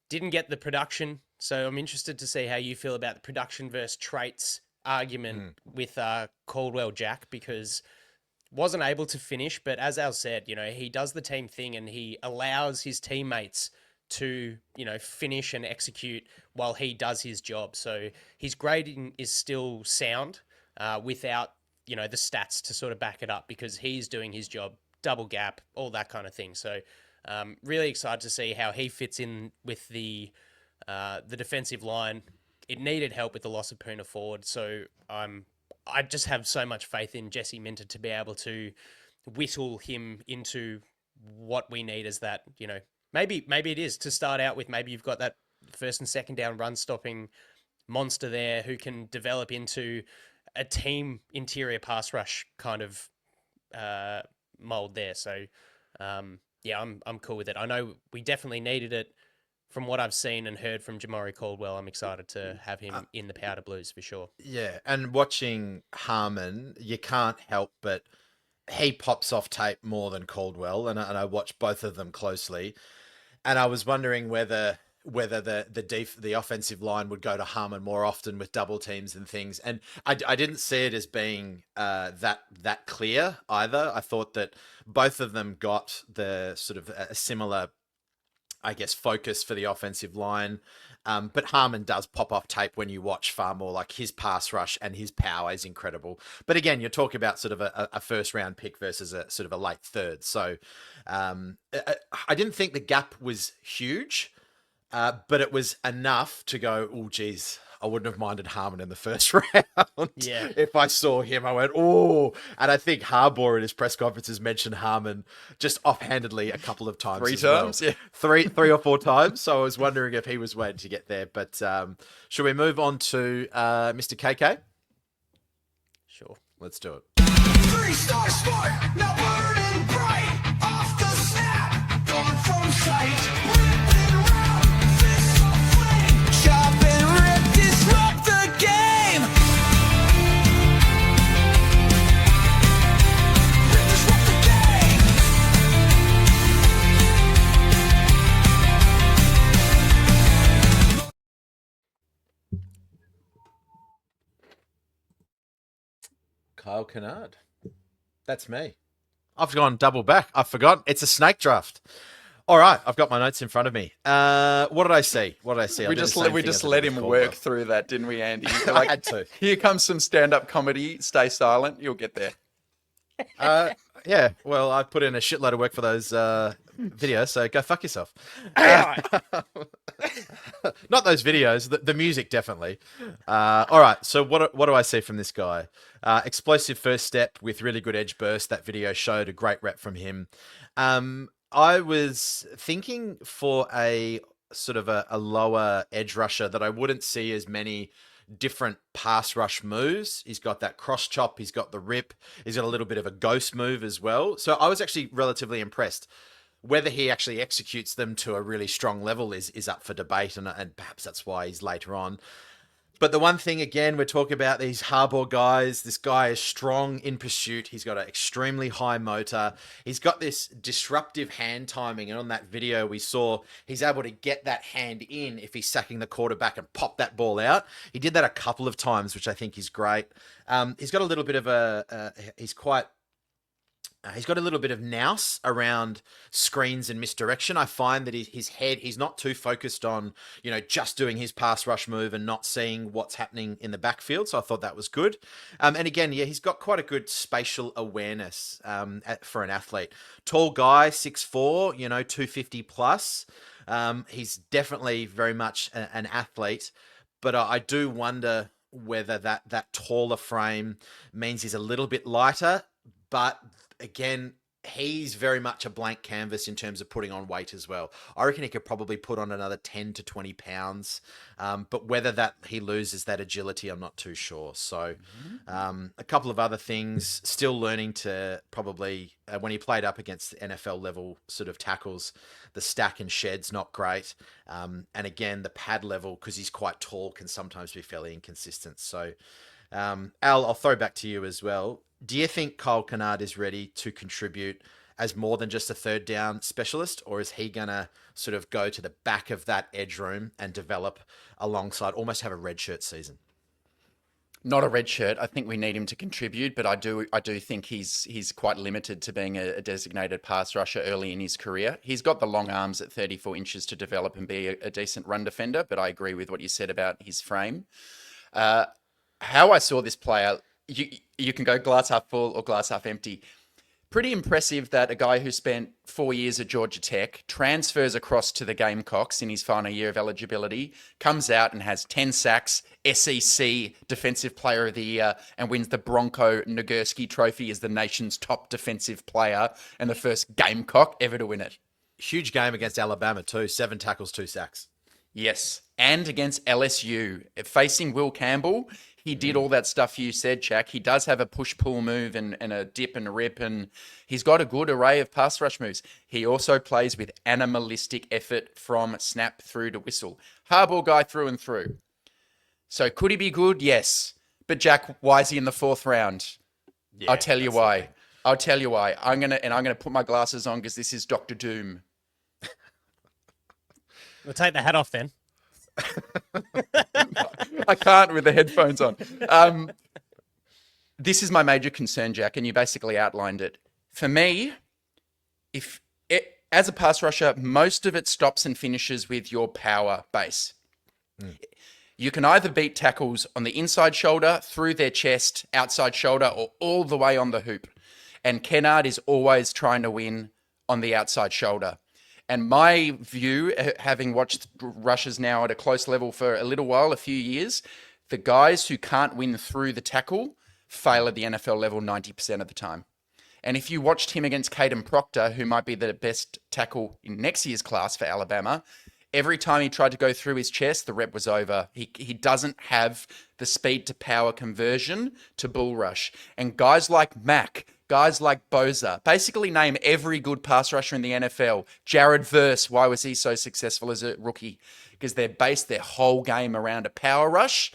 didn't get the production. So I'm interested to see how you feel about the production versus traits argument with Caldwell Jack, because wasn't able to finish, but as Al said, he does the team thing and he allows his teammates to, finish and execute while he does his job. So his grading is still sound without, the stats to sort of back it up, because he's doing his job, double gap, all that kind of thing. So really excited to see how he fits in with the defensive line. It needed help with the loss of Puna Ford. So I just have so much faith in Jesse Minter to be able to whittle him into what we need as that, maybe it is to start out with. Maybe you've got that first and second down run stopping monster there who can develop into a team interior pass rush kind of mold there. So, yeah, I'm cool with it. I know we definitely needed it. From what I've seen and heard from Jamaree Caldwell, I'm excited to have him in the Powder Blues for sure. Yeah, and watching Harmon, you can't help but he pops off tape more than Caldwell, and I watched both of them closely, and I was wondering whether the offensive line would go to Harmon more often with double teams and things, and I didn't see it as being that clear either. I thought that both of them got the sort of a similar, I guess, focus for the offensive line. But Harmon does pop off tape when you watch far more. Like his pass rush and his power is incredible. But again, you're talking about sort of a first round pick versus a sort of a late third. So I didn't think the gap was huge, but it was enough to go, oh, geez, I wouldn't have minded Harmon in the first round. Yeah. If I saw him, I went, oh. And I think Harbaugh in his press conferences mentioned Harmon just offhandedly a couple of times. 3 times? Well. Yeah. Three or 4 times. So I was wondering if he was waiting to get there. But should we move on to Mr. KK? Sure. Let's do it. 3-star sport, now burning bright. Off the snap, gone from sight. Kyle Kennard. That's me. I've gone double back. I forgot. It's a snake draft. All right. I've got my notes in front of me. What did I see? We just let him work through that, didn't we, Andy? I had to. Here comes some stand-up comedy. Stay silent. You'll get there. Yeah. Well, I put in a shitload of work for those videos, so go fuck yourself. Not Not those videos. The music definitely. All right. So what do I see from this guy? Explosive first step with really good edge burst. That video showed a great rep from him. I was thinking for a sort of a lower edge rusher that I wouldn't see as many different pass rush moves. He's got that cross chop. He's got the rip. He's got a little bit of a ghost move as well. So I was actually relatively impressed. Whether he actually executes them to a really strong level is up for debate, and perhaps that's why he's later on. But the one thing, again, we're talking about these Harbaugh guys. This guy is strong in pursuit. He's got an extremely high motor. He's got this disruptive hand timing. And on that video, we saw he's able to get that hand in if he's sacking the quarterback and pop that ball out. He did that a couple of times, which I think is great. He's got a little bit of he's got a little bit of nous around screens and misdirection. I find that his head, he's not too focused on, just doing his pass rush move and not seeing what's happening in the backfield. So I thought that was good. And again, he's got quite a good spatial awareness for an athlete. Tall guy, 6'4", 250 plus. He's definitely very much an athlete, but I do wonder whether that taller frame means he's a little bit lighter, but again, he's very much a blank canvas in terms of putting on weight as well. I reckon he could probably put on another 10 to 20 pounds. But whether that he loses that agility, I'm not too sure. So a couple of other things, still learning to probably, when he played up against the NFL level sort of tackles, the stack and shed's not great. And again, the pad level, because he's quite tall, can sometimes be fairly inconsistent. So Al, I'll throw back to you as well. Do you think Kyle Kennard is ready to contribute as more than just a third down specialist, or is he going to sort of go to the back of that edge room and develop alongside, almost have a redshirt season? Not a red shirt. I think we need him to contribute, but I do think he's quite limited to being a designated pass rusher early in his career. He's got the long arms at 34 inches to develop and be a decent run defender, but I agree with what you said about his frame. How I saw this player, you can go glass half full or glass half empty. Pretty impressive that a guy who spent 4 years at Georgia Tech transfers across to the Gamecocks in his final year of eligibility, comes out and has 10 sacks, SEC Defensive Player of the Year, and wins the Bronco Nagurski Trophy as the nation's top defensive player and the first Gamecock ever to win it. Huge game against Alabama too. 7 tackles, 2 sacks. Yes, and against LSU. Facing Will Campbell, he did all that stuff you said, Jack. He does have a push-pull move and a dip and a rip, and he's got a good array of pass rush moves. He also plays with animalistic effort from snap through to whistle. Harbaugh guy through and through. So could he be good? Yes. But Jack, why is he in the 4th round? Yeah, I'll tell you why. I'll tell you why. I'm gonna put my glasses on because this is Dr. Doom. We'll take the hat off then. I can't with the headphones on. This is my major concern, Jack, and you basically outlined it. For me, as a pass rusher, most of it stops and finishes with your power base. You can either beat tackles on the inside shoulder, through their chest, outside shoulder, or all the way on the hoop. And Kennard is always trying to win on the outside shoulder. And my view, having watched rushes now at a close level for a little while, a few years, the guys who can't win through the tackle fail at the NFL level 90% of the time. And if you watched him against Caden Proctor, who might be the best tackle in next year's class for Alabama, every time he tried to go through his chest, the rep was over. He doesn't have the speed to power conversion to bull rush. And guys like Mack, guys like Boza, basically name every good pass rusher in the NFL. Jared Verse, why was he so successful as a rookie? Because they based their whole game around a power rush,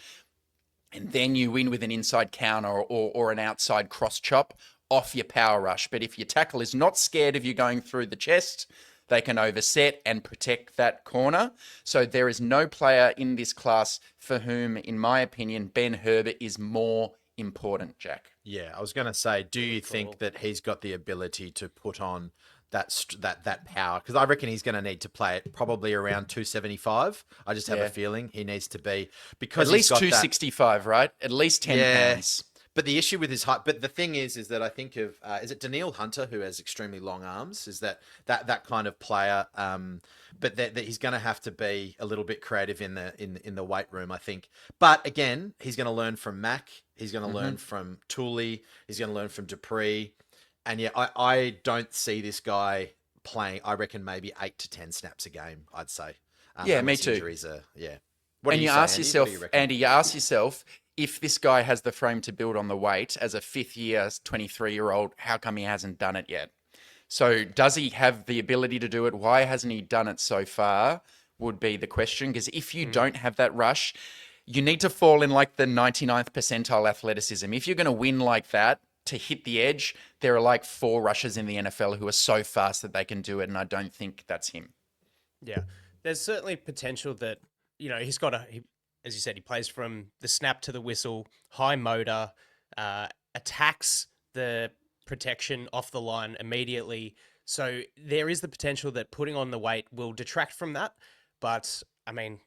and then you win with an inside counter or an outside cross chop off your power rush. But if your tackle is not scared of you going through the chest, they can overset and protect that corner. So there is no player in this class for whom, in my opinion, Ben Herbert is more important, Jack. Yeah, I was going to say, do you think that he's got the ability to put on that power? Because I reckon he's going to need to play it probably around 275. I just have a feeling he needs to be, because at least he's got 265, right? At least 10 pounds. But the issue with his height, but the thing is that I think of, is it Daniil Hunter who has extremely long arms? Is that kind of player? But that he's going to have to be a little bit creative in the weight room, I think. But again, he's going to learn from Mac. He's going to learn from Tooley. He's going to learn from Dupree. And yeah, I don't see this guy playing, I reckon maybe 8 to 10 snaps a game, I'd say. Me too. Injuries are, What and do you say, ask Andy? yourself, What do you reckon? Andy, you ask yourself, if this guy has the frame to build on the weight as a fifth-year, 23-year-old, how come he hasn't done it yet? So does he have the ability to do it? Why hasn't he done it so far would be the question. Because if you don't have that rush, you need to fall in like the 99th percentile athleticism. If you're going to win like that, to hit the edge, there are like 4 rushers in the NFL who are so fast that they can do it, and I don't think that's him. Yeah, there's certainly potential that, he's got as you said, he plays from the snap to the whistle, high motor, attacks the protection off the line immediately. So there is the potential that putting on the weight will detract from that. But, I mean,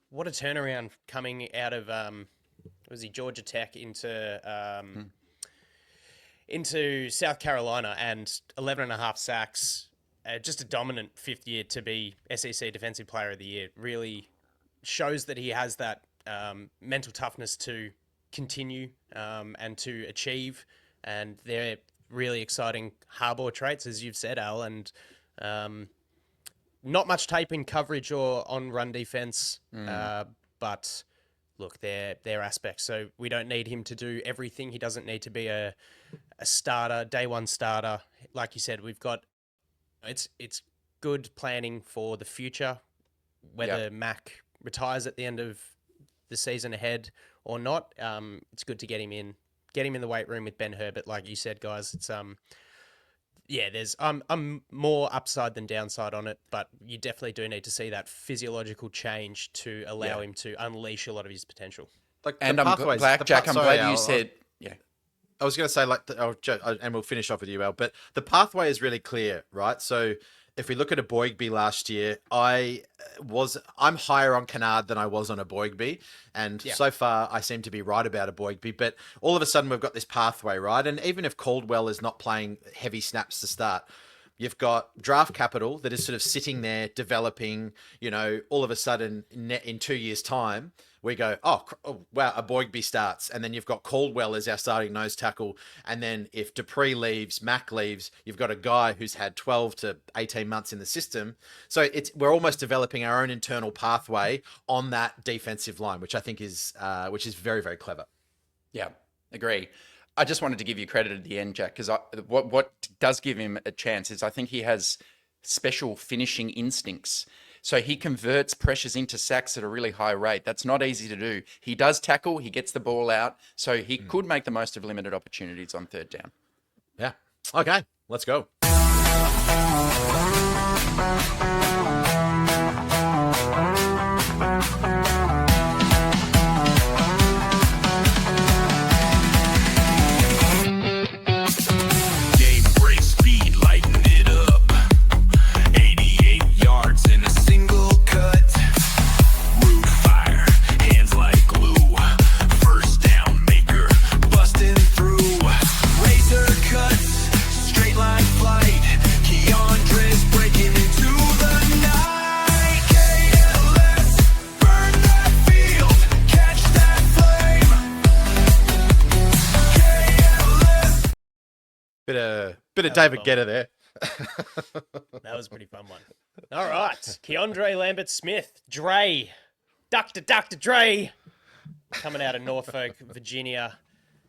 what a turnaround coming out of, Georgia Tech into South Carolina, and 11 and a half sacks, just a dominant 5th year to be SEC Defensive Player of the Year. Really shows that he has that mental toughness to continue and to achieve. And they're really exciting Harbaugh traits, as you've said, Al. And not much tape in coverage or on run defense, but look, they're aspects. So we don't need him to do everything. He doesn't need to be a starter, day one starter. Like you said, we've got it's good planning for the future, whether Mac retires at the end of the season ahead or not. It's good to get him in the weight room with Ben Herbert. Like you said, guys, it's there's I'm more upside than downside on it, but you definitely do need to see that physiological change to allow him to unleash a lot of his potential. And I'm glad, Jack, I'm glad you said, I was going to say, and we'll finish off with you, Al, but the pathway is really clear, right? So if we look at a Boygby last year, I'm higher on Kennard than I was on a Boygby. And so far I seem to be right about a Boygby, but all of a sudden we've got this pathway, right? And even if Caldwell is not playing heavy snaps to start, you've got draft capital that is sort of sitting there developing, all of a sudden in 2 years' time, we go, oh wow, a Boygby starts. And then you've got Caldwell as our starting nose tackle. And then if Dupree leaves, Mac leaves, you've got a guy who's had 12 to 18 months in the system. So we're almost developing our own internal pathway on that defensive line, which I think is very, very clever. Yeah, agree. I just wanted to give you credit at the end, Jack, because what does give him a chance is I think he has special finishing instincts. So he converts pressures into sacks at a really high rate. That's not easy to do. He does tackle, he gets the ball out, so he could make the most of limited opportunities on 3rd down. Yeah. Okay, let's go. Bit of David Guetta there. That was a pretty fun one. All right. KeAndre Lambert-Smith. Dre. Dr. Dre. Coming out of Norfolk, Virginia.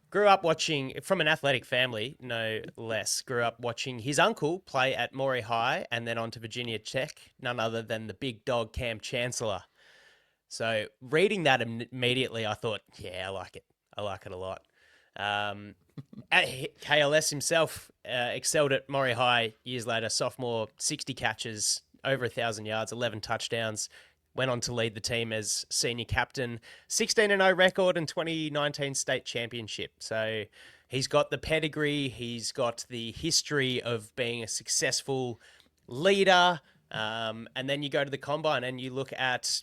Grew up watching, from an athletic family, no less. Grew up watching his uncle play at Morey High and then on to Virginia Tech. None other than the big dog Cam Chancellor. So reading that immediately, I thought, yeah, I like it. I like it a lot. At KLS himself excelled at Morey High years later, sophomore, 60 catches, over 1,000 yards, 11 touchdowns, went on to lead the team as senior captain, 16-0 record and 2019 state championship. So he's got the pedigree, he's got the history of being a successful leader, and then you go to the combine and you look at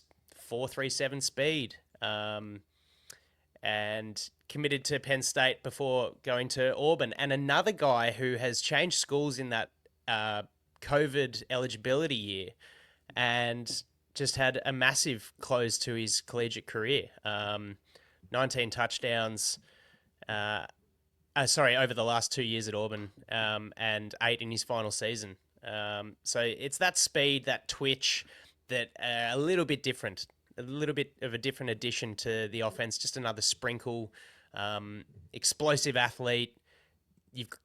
4.37 speed, and committed to Penn State before going to Auburn. And another guy who has changed schools in that COVID eligibility year and just had a massive close to his collegiate career. 19 touchdowns, over the last 2 years at Auburn, and 8 in his final season. So it's that speed, that twitch, that a little bit different, a little bit of a different addition to the offense, just another sprinkle, explosive athlete.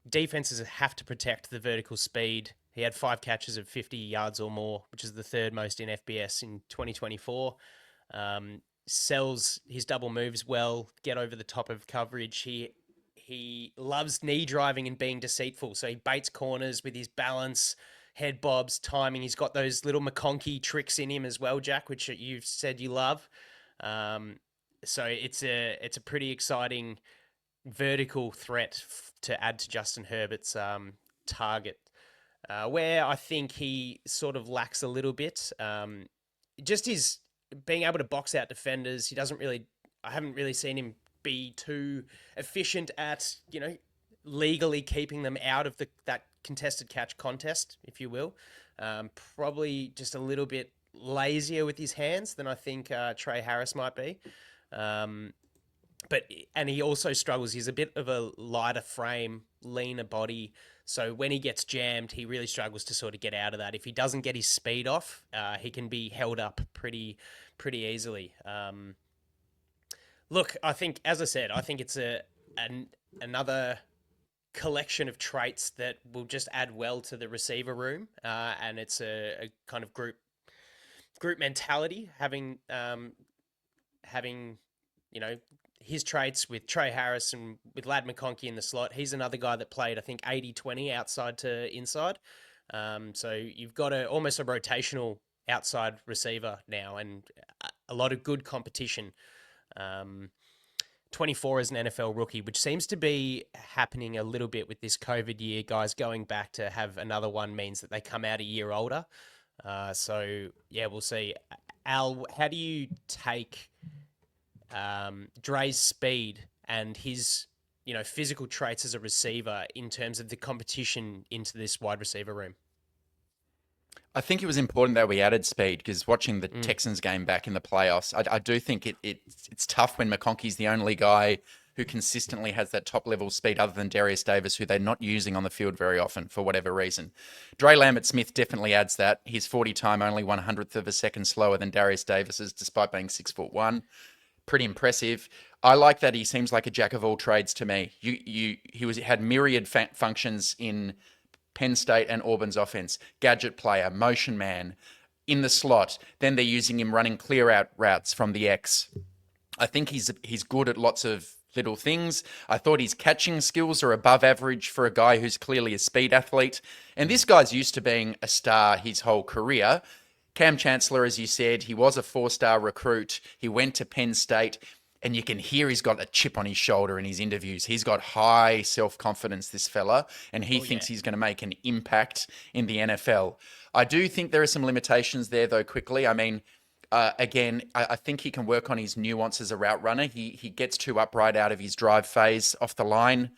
Defenses have to protect the vertical speed. He had 5 catches of 50 yards or more, which is the third most in FBS in 2024. Sells his double moves well, get over the top of coverage. He loves knee driving and being deceitful. So he baits corners with his balance, head bobs, timing. He's got those little McConkey tricks in him as well, Jack, which you've said you love. So it's a pretty exciting vertical threat to add to Justin Herbert's target. Where I think he sort of lacks a little bit, just his being able to box out defenders. I haven't really seen him be too efficient at, legally keeping them out of that contested catch contest, if you will. Probably just a little bit lazier with his hands than I think Trey Harris might be. And he also struggles. He's a bit of a lighter frame, leaner body. So when he gets jammed, he really struggles to sort of get out of that. If he doesn't get his speed off, he can be held up pretty easily. Look, I think, as I said, it's another collection of traits that will just add well to the receiver room, and it's a kind of group mentality, having his traits with Trey Harris and with Ladd McConkey in the slot. He's another guy that played, I think, 80-20 outside to inside. So you've got almost a rotational outside receiver now, and a lot of good competition. 24 as an NFL rookie, which seems to be happening a little bit with this COVID year. Guys going back to have another one means that they come out a year older. So, yeah, we'll see. Al, how do you take Dre's speed and his, physical traits as a receiver in terms of the competition into this wide receiver room? I think it was important that we added speed, because watching the Texans game back in the playoffs, I do think it's tough when McConkey's the only guy who consistently has that top level speed other than Darius Davis, who they're not using on the field very often for whatever reason. Lambert-Smith definitely adds that. His 40 time only 1/100th of a second slower than Darius Davis's, despite being 6'1". Pretty impressive. I like that he seems like a jack of all trades to me. He had myriad functions in Penn State and Auburn's offense. Gadget player, motion man, in the slot. Then they're using him running clear out routes from the X. I think he's good at lots of little things. I thought his catching skills are above average for a guy who's clearly a speed athlete. And this guy's used to being a star his whole career. Cam Chancellor, as you said, he was a 4-star recruit. He went to Penn State. And you can hear he's got a chip on his shoulder in his interviews. He's got high self-confidence, this fella, and he thinks he's going to make an impact in the NFL. I do think there are some limitations there, though, quickly. I mean, again, I think he can work on his nuance as a route runner. He gets too upright out of his drive phase off the line.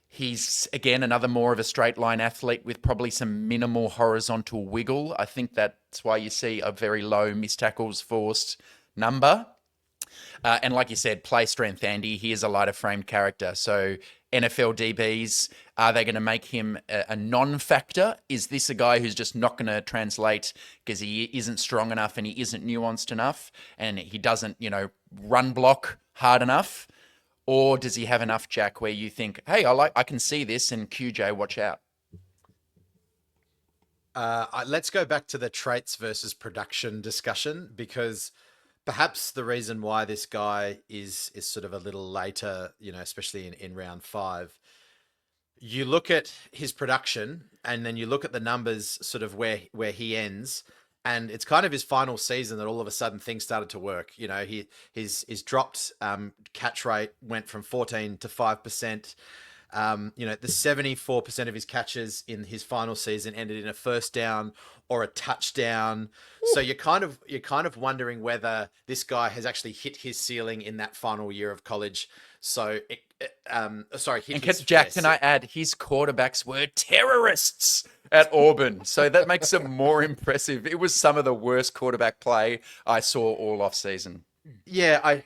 He's, again, another more of a straight line athlete with probably some minimal horizontal wiggle. I think that's why you see a very low missed tackles forced number. And like you said, play strength, Andy. He is a lighter framed character. So NFL DBs, are they going to make him a non-factor? Is this a guy who's just not going to translate because he isn't strong enough and he isn't nuanced enough and he doesn't, run block hard enough? Or does he have enough, Jack, where you think, hey, I can see this, and QJ, watch out? Let's go back to the traits versus production discussion, because perhaps the reason why this guy is sort of a little later, especially in round 5, you look at his production and then you look at the numbers sort of where he ends, and it's kind of his final season that all of a sudden things started to work. His dropped catch rate went from 14 to 5%. The 74% of his catches in his final season ended in a first down or a touchdown. So you're kind of wondering whether this guy has actually hit his ceiling in that final year of college. So, Jack, can I add, his quarterbacks were terrorists at Auburn. So that makes it more impressive. It was some of the worst quarterback play I saw all off season. Yeah,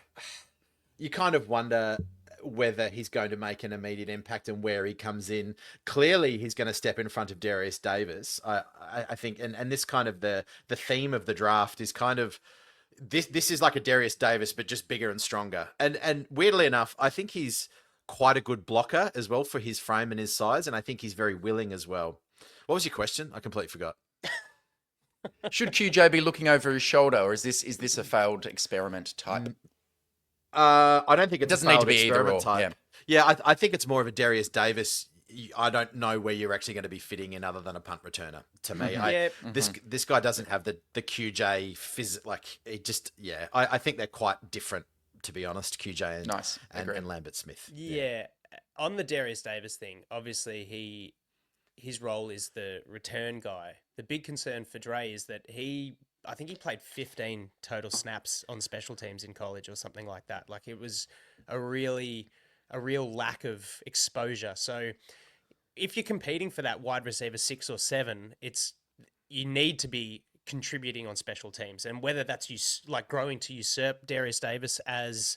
you kind of wonder whether he's going to make an immediate impact and where he comes in. Clearly, he's going to step in front of Darius Davis. I think, and this kind of the theme of the draft is kind of this is like a Darius Davis, but just bigger and stronger. And weirdly enough, I think he's quite a good blocker as well for his frame and his size, and I think he's very willing as well. What was your question? I completely forgot. Should QJ be looking over his shoulder, or is this a failed experiment type? I don't think it doesn't need to be either or. Type. Yeah, I think it's more of a Darius Davis. I don't know where you're actually going to be fitting in other than a punt returner. To me, this guy doesn't have the QJ phys. Like it just, I think they're quite different, to be honest. QJ and Lambert-Smith. Yeah, on the Darius Davis thing, obviously his role is the return guy. The big concern for Dre is that I think he played 15 total snaps on special teams in college or something like that. Like it was a real lack of exposure. So if you're competing for that wide receiver 6 or 7, you need to be contributing on special teams. And whether that's growing to usurp Darius Davis as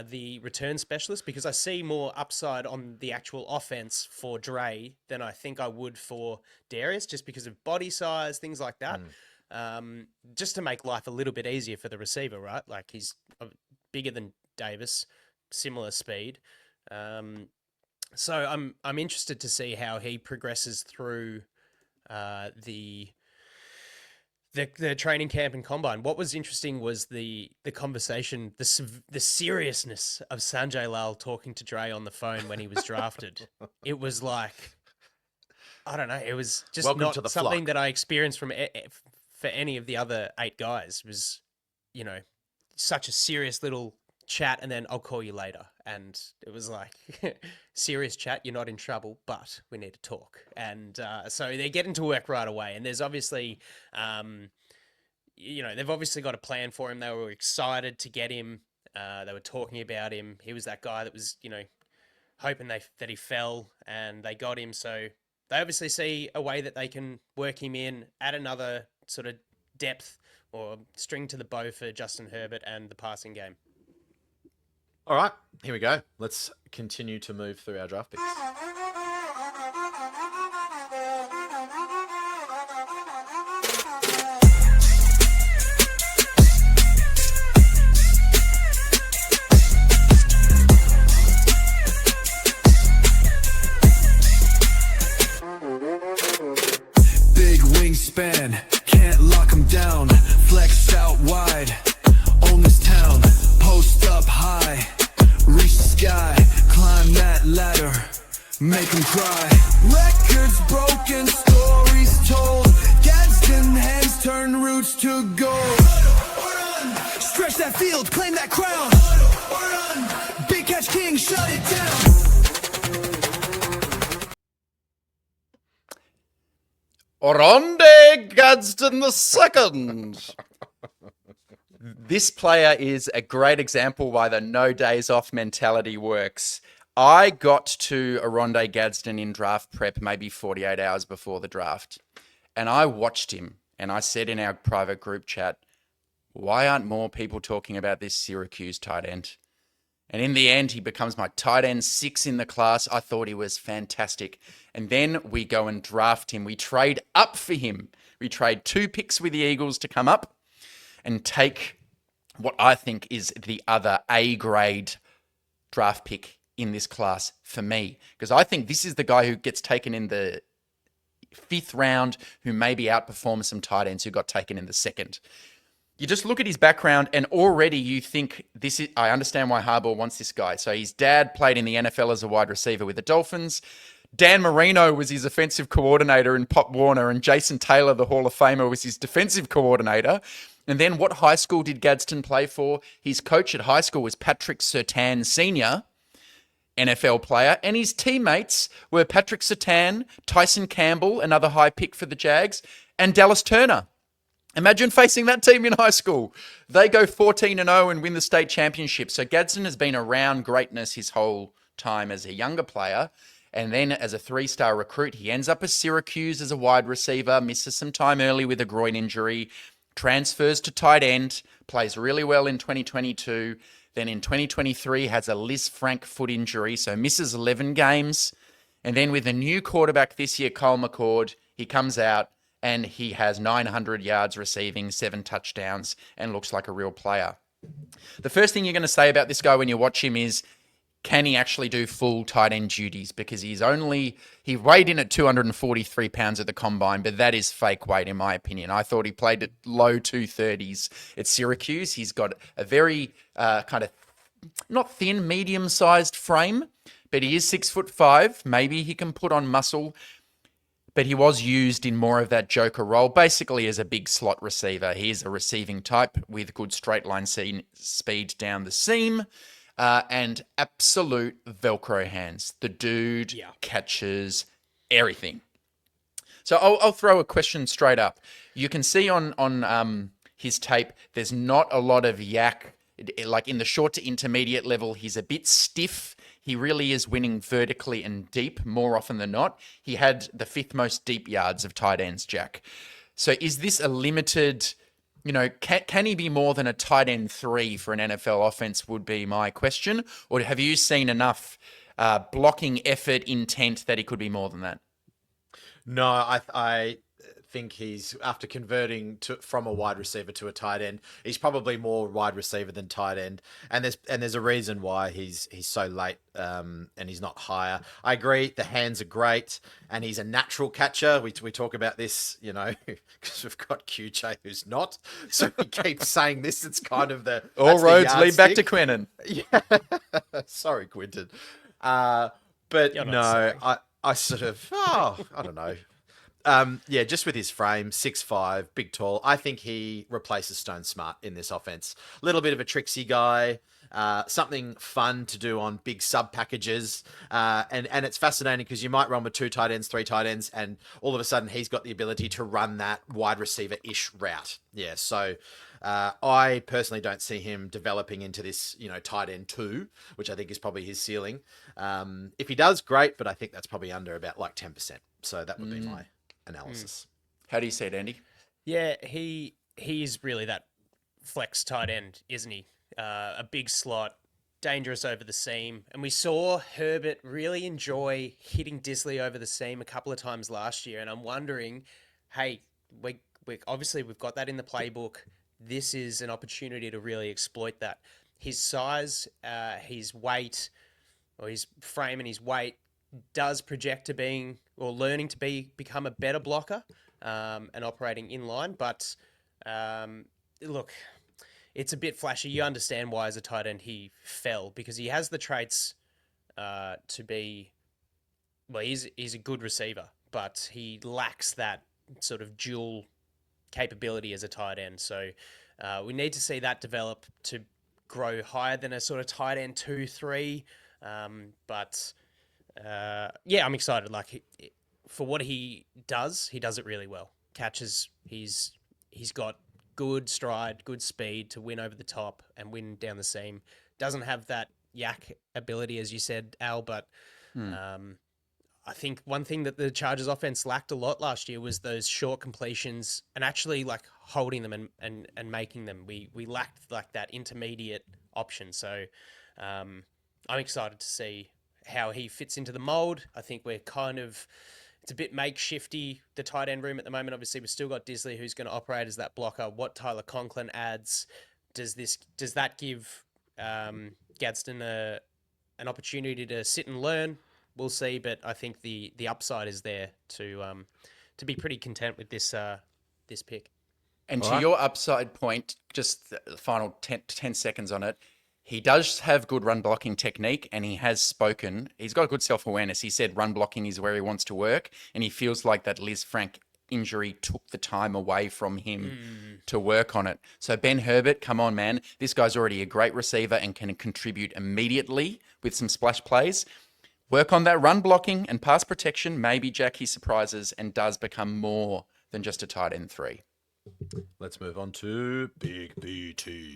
the return specialist, because I see more upside on the actual offense for Dre than I think I would for Darius, just because of body size, things like that. Just to make life a little bit easier for the receiver, right? Like he's bigger than Davis, similar speed. So I'm interested to see how he progresses through the training camp and combine. What was interesting was the conversation, the seriousness of Sanjay Lal talking to Dre on the phone when he was drafted. It was like, I don't know, it was just Welcome not to the something flock. that I experienced for any of the other 8 guys. It was, such a serious little chat, and then I'll call you later. And it was like, serious chat, you're not in trouble, but we need to talk. And so they're getting to work right away. And there's obviously, they've obviously got a plan for him. They were excited to get him. They were talking about him. He was that guy that was, hoping that he fell, and they got him. So they obviously see a way that they can work him in, add another sort of depth or string to the bow for Justin Herbert and the passing game. All right, here we go. Let's continue to move through our draft picks. Big wingspan, can't lock him down. Flex out wide, own this town. Post up high, reach the sky. Climb that ladder, make him cry. Records broken, stories told. Gadsden hands turn roots to gold. Stretch that field, claim that crown. Big catch king, shut it down. Oronde Gadsden II. This player is a great example why the no days off mentality works. I got to Oronde Gadsden in draft prep maybe 48 hours before the draft. And I watched him and I said in our private group chat, why aren't more people talking about this Syracuse tight end? And in the end, he becomes my tight end 6 in the class. I thought he was fantastic. And then we go and draft him. We trade up for him. We trade 2 picks with the Eagles to come up and take what I think is the other A-grade draft pick in this class for me. Because I think this is the guy who gets taken in the 5th round, who maybe outperforms some tight ends who got taken in the 2nd. You just look at his background and already you think this is, I understand why Harbaugh wants this guy. So his dad played in the NFL as a wide receiver with the Dolphins. Dan Marino was his offensive coordinator in Pop Warner, and Jason Taylor, the Hall of Famer, was his defensive coordinator. And then what high school did Gadsden play for? His coach at high school was Patrick Surtain Sr. NFL player, and his teammates were Patrick Surtain, Tyson Campbell, another high pick for the Jags, and Dallas Turner. Imagine facing that team in high school. They go 14-0 and win the state championship. So Gadsden has been around greatness his whole time as a younger player. And then as a 3-star recruit, he ends up at Syracuse as a wide receiver, misses some time early with a groin injury, transfers to tight end, plays really well in 2022. Then in 2023 has a Liz Frank foot injury, so misses 11 games. And then with a new quarterback this year, Cole McCord, he comes out and he has 900 yards receiving, 7 touchdowns, and looks like a real player. The first thing you're going to say about this guy when you watch him is, can he actually do full tight end duties? Because he weighed in at 243 pounds at the combine, but that is fake weight in my opinion. I thought he played at low 230s at Syracuse. He's got a very kind of not thin, medium-sized frame, but he is 6'5". Maybe he can put on muscle. But he was used in more of that joker role, basically as a big slot receiver. He is a receiving type with good straight line speed down the seam and absolute Velcro hands. The dude catches everything. So I'll throw a question straight up. You can see on his tape, there's not a lot of yak. Like in the short to intermediate level, he's a bit stiff. He really is winning vertically and deep more often than not. He had the 5th most deep yards of tight ends, Jack. So is this a limited, can he be more than a tight end 3 for an NFL offense would be my question. Or have you seen enough blocking effort, intent that he could be more than that? No, I think he's, after converting from a wide receiver to a tight end, he's probably more wide receiver than tight end, and there's a reason why he's so late and he's not higher. I agree, the hands are great, and he's a natural catcher. We talk about this, because we've got QJ who's not, so we keep saying this. It's kind of all roads lead back to Quentin. Yeah, sorry, Quentin. But no, I sort of I don't know. Just with his frame, 6'5", big, tall. I think he replaces Stone Smart in this offense. A little bit of a tricksy guy, something fun to do on big sub packages. And it's fascinating because you might run with 2 tight ends, 3 tight ends, and all of a sudden he's got the ability to run that wide receiver-ish route. Yeah, so I personally don't see him developing into this, tight end 2, which I think is probably his ceiling. If he does, great, but I think that's probably under about like 10%. So that would be my analysis. How do you see it, Andy? Yeah, he's really that flex tight end, isn't he? A big slot, dangerous over the seam. And we saw Herbert really enjoy hitting Disley over the seam a couple of times last year. And I'm wondering, hey, we obviously we've got that in the playbook. This is an opportunity to really exploit that. His size, his weight, or his frame and his weight does project to being or learning to become a better blocker and operating in line. But look, it's a bit flashy. You understand why as a tight end he fell, because he has the traits to be, well, he's a good receiver, but he lacks that sort of dual capability as a tight end. So we need to see that develop to grow higher than a sort of tight end 2-3. I'm excited. Like for what he does it really well. Catches, he's got good stride, good speed to win over the top and win down the seam. Doesn't have that yak ability, as you said, Al, but I think one thing that the Chargers offense lacked a lot last year was those short completions and actually like holding them and making them. We lacked like that intermediate option. So I'm excited to see how he fits into the mold. I think we're it's a bit makeshifty, the tight end room at the moment. Obviously, we've still got Disley, who's going to operate as that blocker. What Tyler Conklin adds, does that give Gadsden an opportunity to sit and learn? We'll see, but I think the upside is there to be pretty content with this pick. And to your upside point, just the final 10 seconds on it, he does have good run blocking technique, and he has spoken. He's got good self-awareness. He said run blocking is where he wants to work, and he feels like that Liz Frank injury took the time away from him to work on it. So Ben Herbert, come on, man. This guy's already a great receiver and can contribute immediately with some splash plays. Work on that run blocking and pass protection. Maybe Jack, he surprises and does become more than just a tight end 3. Let's move on to Big BT.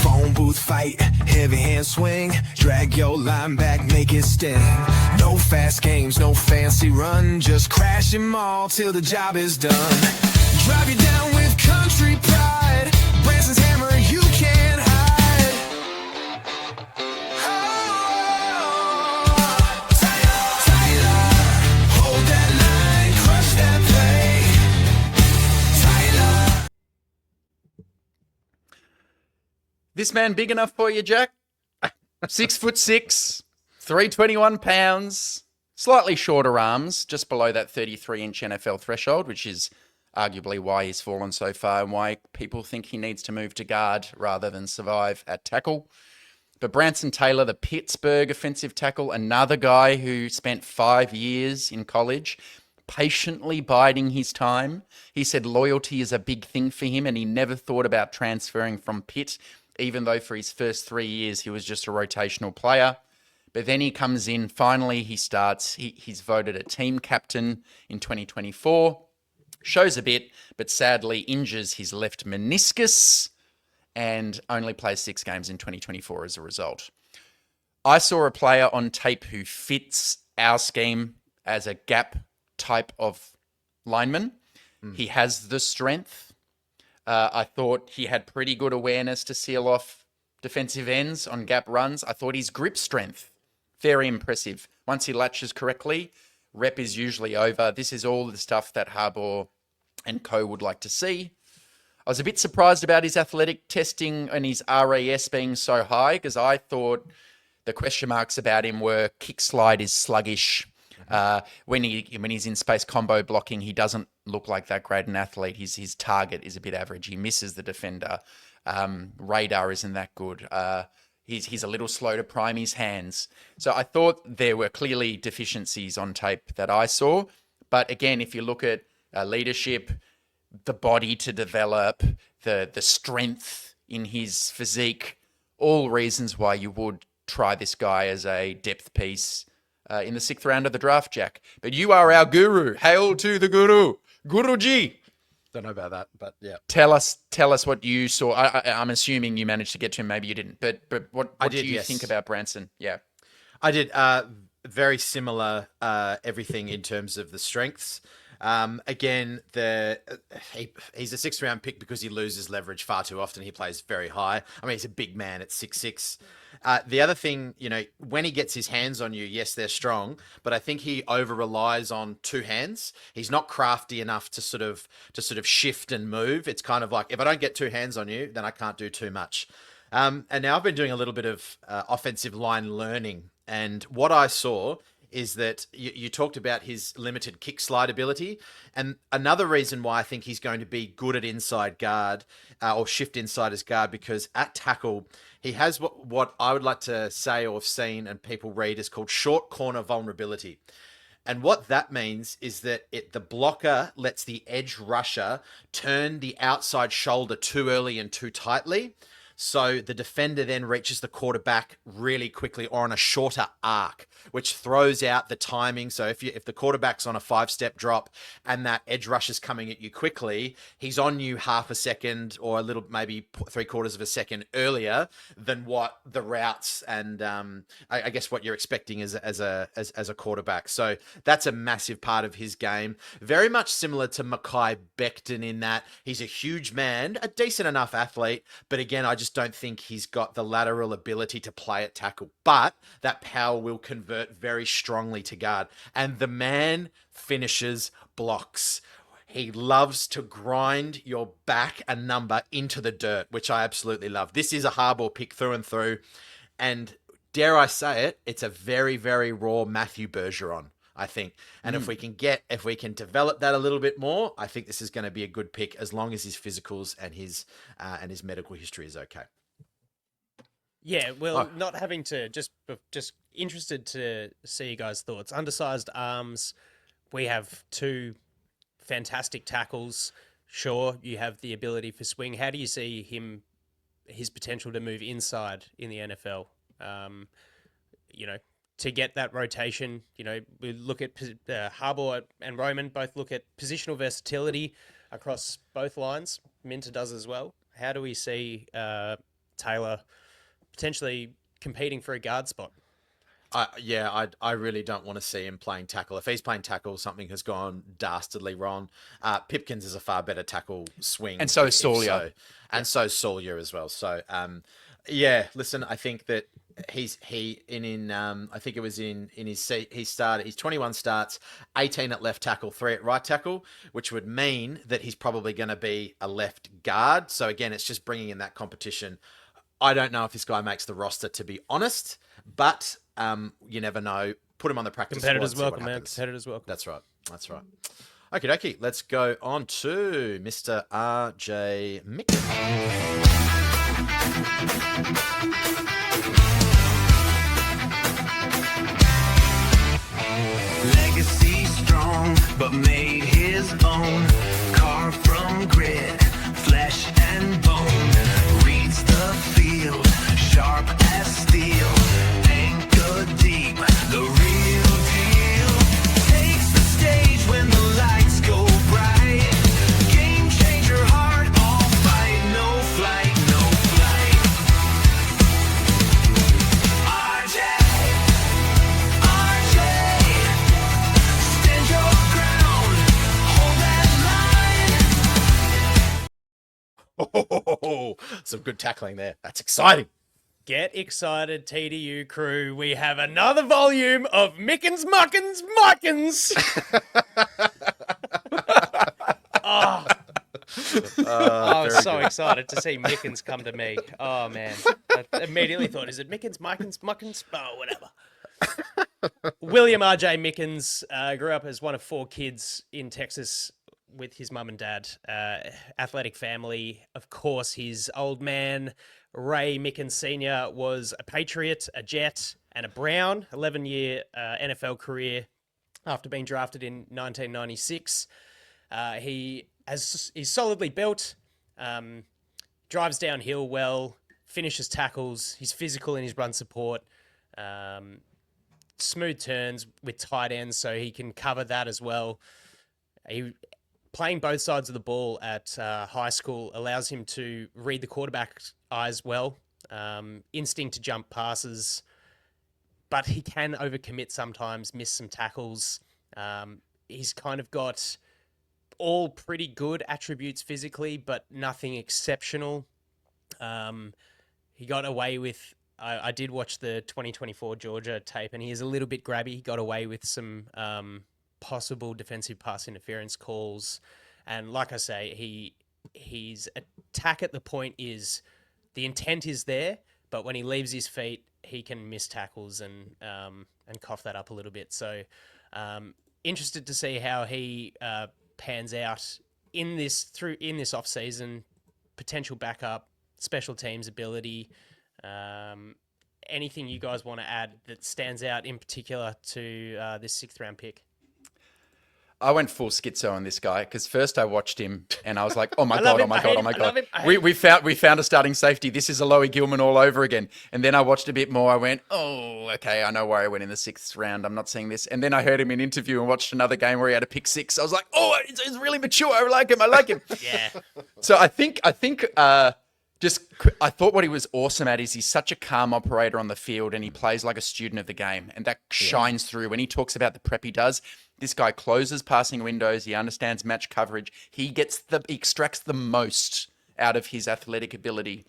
Phone booth fight, heavy hand swing, drag your line back, make it sting. No fast games, no fancy run, just crash them all till the job is done. Drive you down with country pride, Branson's hammer, you can't hide. Oh, Tyler, hold that line, crush that play. Tyler. This man big enough for you, Jack? 6'6", 321 pounds, slightly shorter arms, just below that 33-inch NFL threshold, which is arguably why he's fallen so far and why people think he needs to move to guard rather than survive at tackle. But Branson Taylor, the Pittsburgh offensive tackle, another guy who spent 5 years in college patiently biding his time. He said loyalty is a big thing for him and he never thought about transferring from Pitt, even though for his first 3 years he was just a rotational player. But then he comes in, finally he starts, he's voted a team captain in 2024, shows a bit, but sadly injures his left meniscus and only plays 6 games in 2024 as a result. I saw a player on tape who fits our scheme as a gap type of lineman. He has the strength. I thought he had pretty good awareness to seal off defensive ends on gap runs. I thought his grip strength, very impressive. Once he latches correctly, rep is usually over. This is all the stuff that Harbaugh and co would like to see. I was a bit surprised about his athletic testing and his RAS being so high because I thought the question marks about him were kick slide is sluggish. When he's in space combo blocking, he doesn't look like that great an athlete. His target is a bit average. He misses the defender. Radar isn't that good. He's a little slow to prime his hands. So I thought there were clearly deficiencies on tape that I saw. But again, if you look at leadership, the body to develop, the strength in his physique, all reasons why you would try this guy as a depth piece in the 6th round of the draft, Jack. But you are our guru. Hail to the guru. Guruji. Don't know about that, but yeah. Tell us what you saw. I'm assuming you managed to get to him. Maybe you didn't. But what do you think about Branson? Yeah. I did. Very similar everything in terms of the strengths. Again, he's a 6th round pick because he loses leverage far too often. He plays very high. I mean, he's a big man at 6'6". The other thing, when he gets his hands on you, yes, they're strong, but I think he over relies on 2 hands. He's not crafty enough to sort of shift and move. It's kind of like, if I don't get 2 hands on you, then I can't do too much. And now I've been doing a little bit of offensive line learning, and what I saw is that you talked about his limited kick slide ability. And another reason why I think he's going to be good at inside guard or shift inside as guard, because at tackle, he has what I would like to say or have seen and people read is called short corner vulnerability. And what that means is that the blocker lets the edge rusher turn the outside shoulder too early and too tightly. So the defender then reaches the quarterback really quickly or on a shorter arc, which throws out the timing. So if the quarterback's on a 5-step drop and that edge rush is coming at you quickly, he's on you half a second or a little, maybe 3/4 of a second earlier than what the routes and I guess what you're expecting as a quarterback. So that's a massive part of his game. Very much similar to Mekhi Becton in that he's a huge man, a decent enough athlete, but again, I just don't think he's got the lateral ability to play at tackle, but that power will convert very strongly to guard. And the man finishes blocks. He loves to grind your back a number into the dirt, which I absolutely love. This is a Harbaugh pick through and through. And dare I say it, it's a very, very raw Matthew Bergeron, I think. And if we can develop that a little bit more, I think this is going to be a good pick as long as his physicals and his medical history is okay. Yeah, well, not having to just interested to see you guys' thoughts. Undersized arms. We have two fantastic tackles. Sure, you have the ability for swing. How do you see his potential to move inside in the NFL? To get that rotation, we look at Harbaugh and Roman both look at positional versatility across both lines. Minter does as well. How do we see Taylor potentially competing for a guard spot? I really don't want to see him playing tackle. If he's playing tackle, something has gone dastardly wrong. Pipkins is a far better tackle swing. And so is Sawyer. And so is Sawyer as well. So, listen, I think that I think it was in his 21 starts, 18 at left tackle, 3 at right tackle, which would mean that he's probably going to be a left guard. So again, it's just bringing in that competition. I don't know if this guy makes the roster, to be honest, but you never know. Put him on the practice squad. Competitors welcome, man. Competitors welcome. That's right. Okie dokie. Let's go on to Mr. R.J. Mickens. Legacy strong, but made his own. Carved from grit, flesh and bone. Reads the field, sharp as steel. Anchor deep, the real deal. Takes the stage when the lights go bright. Game changer, hard, all fight, no flight, no flight. RJ, stand your ground, hold that line. Oh, some good tackling there. That's exciting. Get excited, TDU crew. We have another volume of Mickens, Muckens. I was so excited to see Mickens come to me. Oh, man. I immediately thought, is it Mickens, Muckens? Oh, whatever. William R.J. Mickens grew up as one of 4 kids in Texas with his mum and dad. Athletic family. Of course, his old man, Ray Mickens Sr., was a Patriot, a Jet, and a Brown. 11-year NFL career after being drafted in 1996. He's solidly built, drives downhill well, finishes tackles. He's physical in his run support. Smooth turns with tight ends, so he can cover that as well. Playing both sides of the ball at high school allows him to read the quarterback's eyes well, instinct to jump passes, but he can overcommit sometimes, miss some tackles. He's kind of got all pretty good attributes physically, but nothing exceptional. He got away with... I did watch the 2024 Georgia tape, and he is a little bit grabby. He got away with some possible defensive pass interference calls. And like I say, his attack at the point is... The intent is there, but when he leaves his feet, he can miss tackles and cough that up a little bit. So interested to see how he pans out in this off season. Potential backup, special teams ability. Anything you guys want to add that stands out in particular to this 6th round pick? I went full schizo on this guy because first I watched him and I was like, oh my God. We found a starting safety. This is Alohi Gilman all over again. And then I watched a bit more. I went, oh, okay, I know why I went in the 6th round. I'm not seeing this. And then I heard him in an interview and watched another game where he had a pick 6. I was like, oh, it's really mature. I like him. Yeah. So I thought what he was awesome at is he's such a calm operator on the field and he plays like a student of the game. And that shines through when he talks about the prep he does. This guy closes passing windows. He understands match coverage. He extracts the most out of his athletic ability.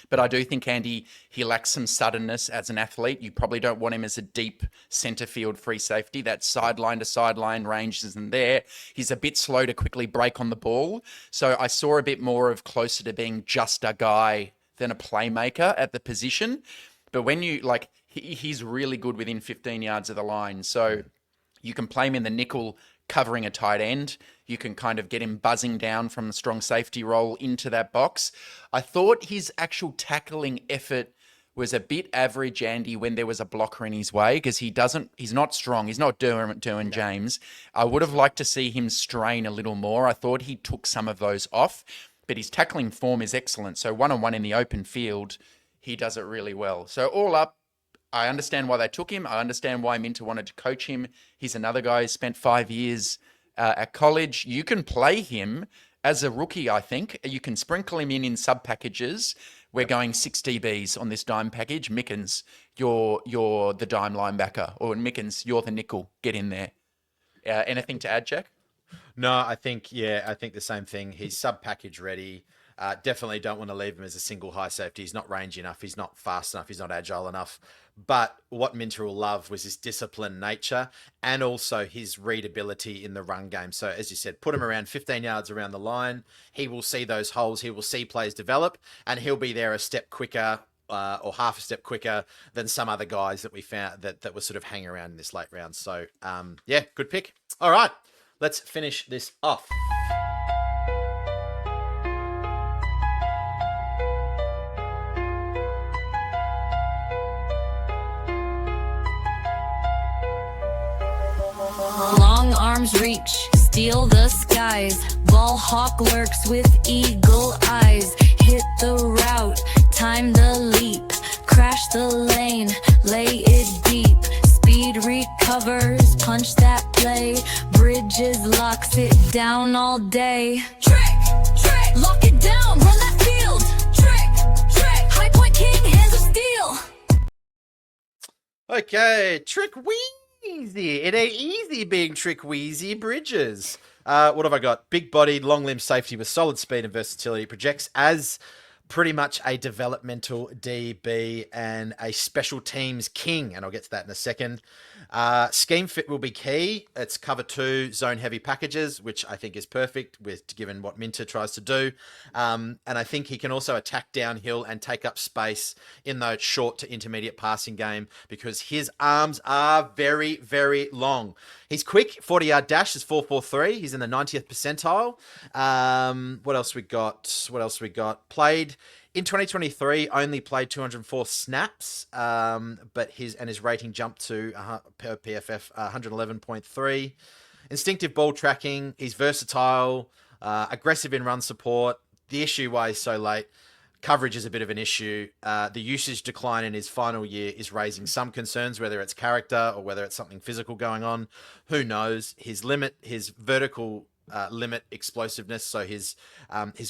But I do think, Andy, he lacks some suddenness as an athlete. You probably don't want him as a deep center field free safety. That sideline to sideline range isn't there. He's a bit slow to quickly break on the ball. So I saw a bit more of closer to being just a guy than a playmaker at the position. But when you he's really good within 15 yards of the line. So you can play him in the nickel covering a tight end. You can kind of get him buzzing down from the strong safety role into that box. I thought his actual tackling effort was a bit average, Andy, when there was a blocker in his way, because he's not strong. He's not Derwin James. I would have liked to see him strain a little more. I thought he took some of those off, but his tackling form is excellent. So one-on-one in the open field, he does it really well. So all up, I understand why they took him. I understand why Minter wanted to coach him. He's another guy who spent 5 years at college. You can play him as a rookie, I think. You can sprinkle him in sub packages. We're going 6 DBs on this dime package. Mickens, you're the dime linebacker. Or Mickens, you're the nickel. Get in there. Anything to add, Jack? No, I think the same thing. He's sub-package ready. Definitely don't want to leave him as a single high safety. He's not rangy enough. He's not fast enough. He's not agile enough. But what Minter will love was his disciplined nature and also his readability in the run game. So as you said, put him around 15 yards around the line. He will see those holes. He will see plays develop, and he'll be there a step quicker or half a step quicker than some other guys that we found that were sort of hanging around in this late round. So yeah, good pick. All right, let's finish this off. Long arms reach, steal the skies. Ball hawk lurks with eagle eyes. Hit the route, time the leap. Crash the lane, lay it deep. Speed recovers, punch that play. Bridges locks it down all day. Trick, lock it down, run that field. Trick, high point king, hands of steel. Okay, Trikweze. It ain't easy being Trikweze. Bridges. What have I got? Big-bodied, long-limbed safety with solid speed and versatility. Projects as pretty much a developmental DB and a special teams king, and I'll get to that in a second. Scheme fit will be key. It's cover 2 zone heavy packages, which I think is perfect with given what Minter tries to do. And I think he can also attack downhill and take up space in the short to intermediate passing game because his arms are very, very long. He's quick. 40-yard dash is 4.43. He's in the 90th percentile. What else we got? Played in 2023, only played 204 snaps, but his rating jumped to per PFF 111.3. Instinctive ball tracking. He's versatile, aggressive in run support. The issue why he's so late, coverage is a bit of an issue. The usage decline in his final year is raising some concerns, whether it's character or whether it's something physical going on. Who knows? His vertical limit explosiveness. So his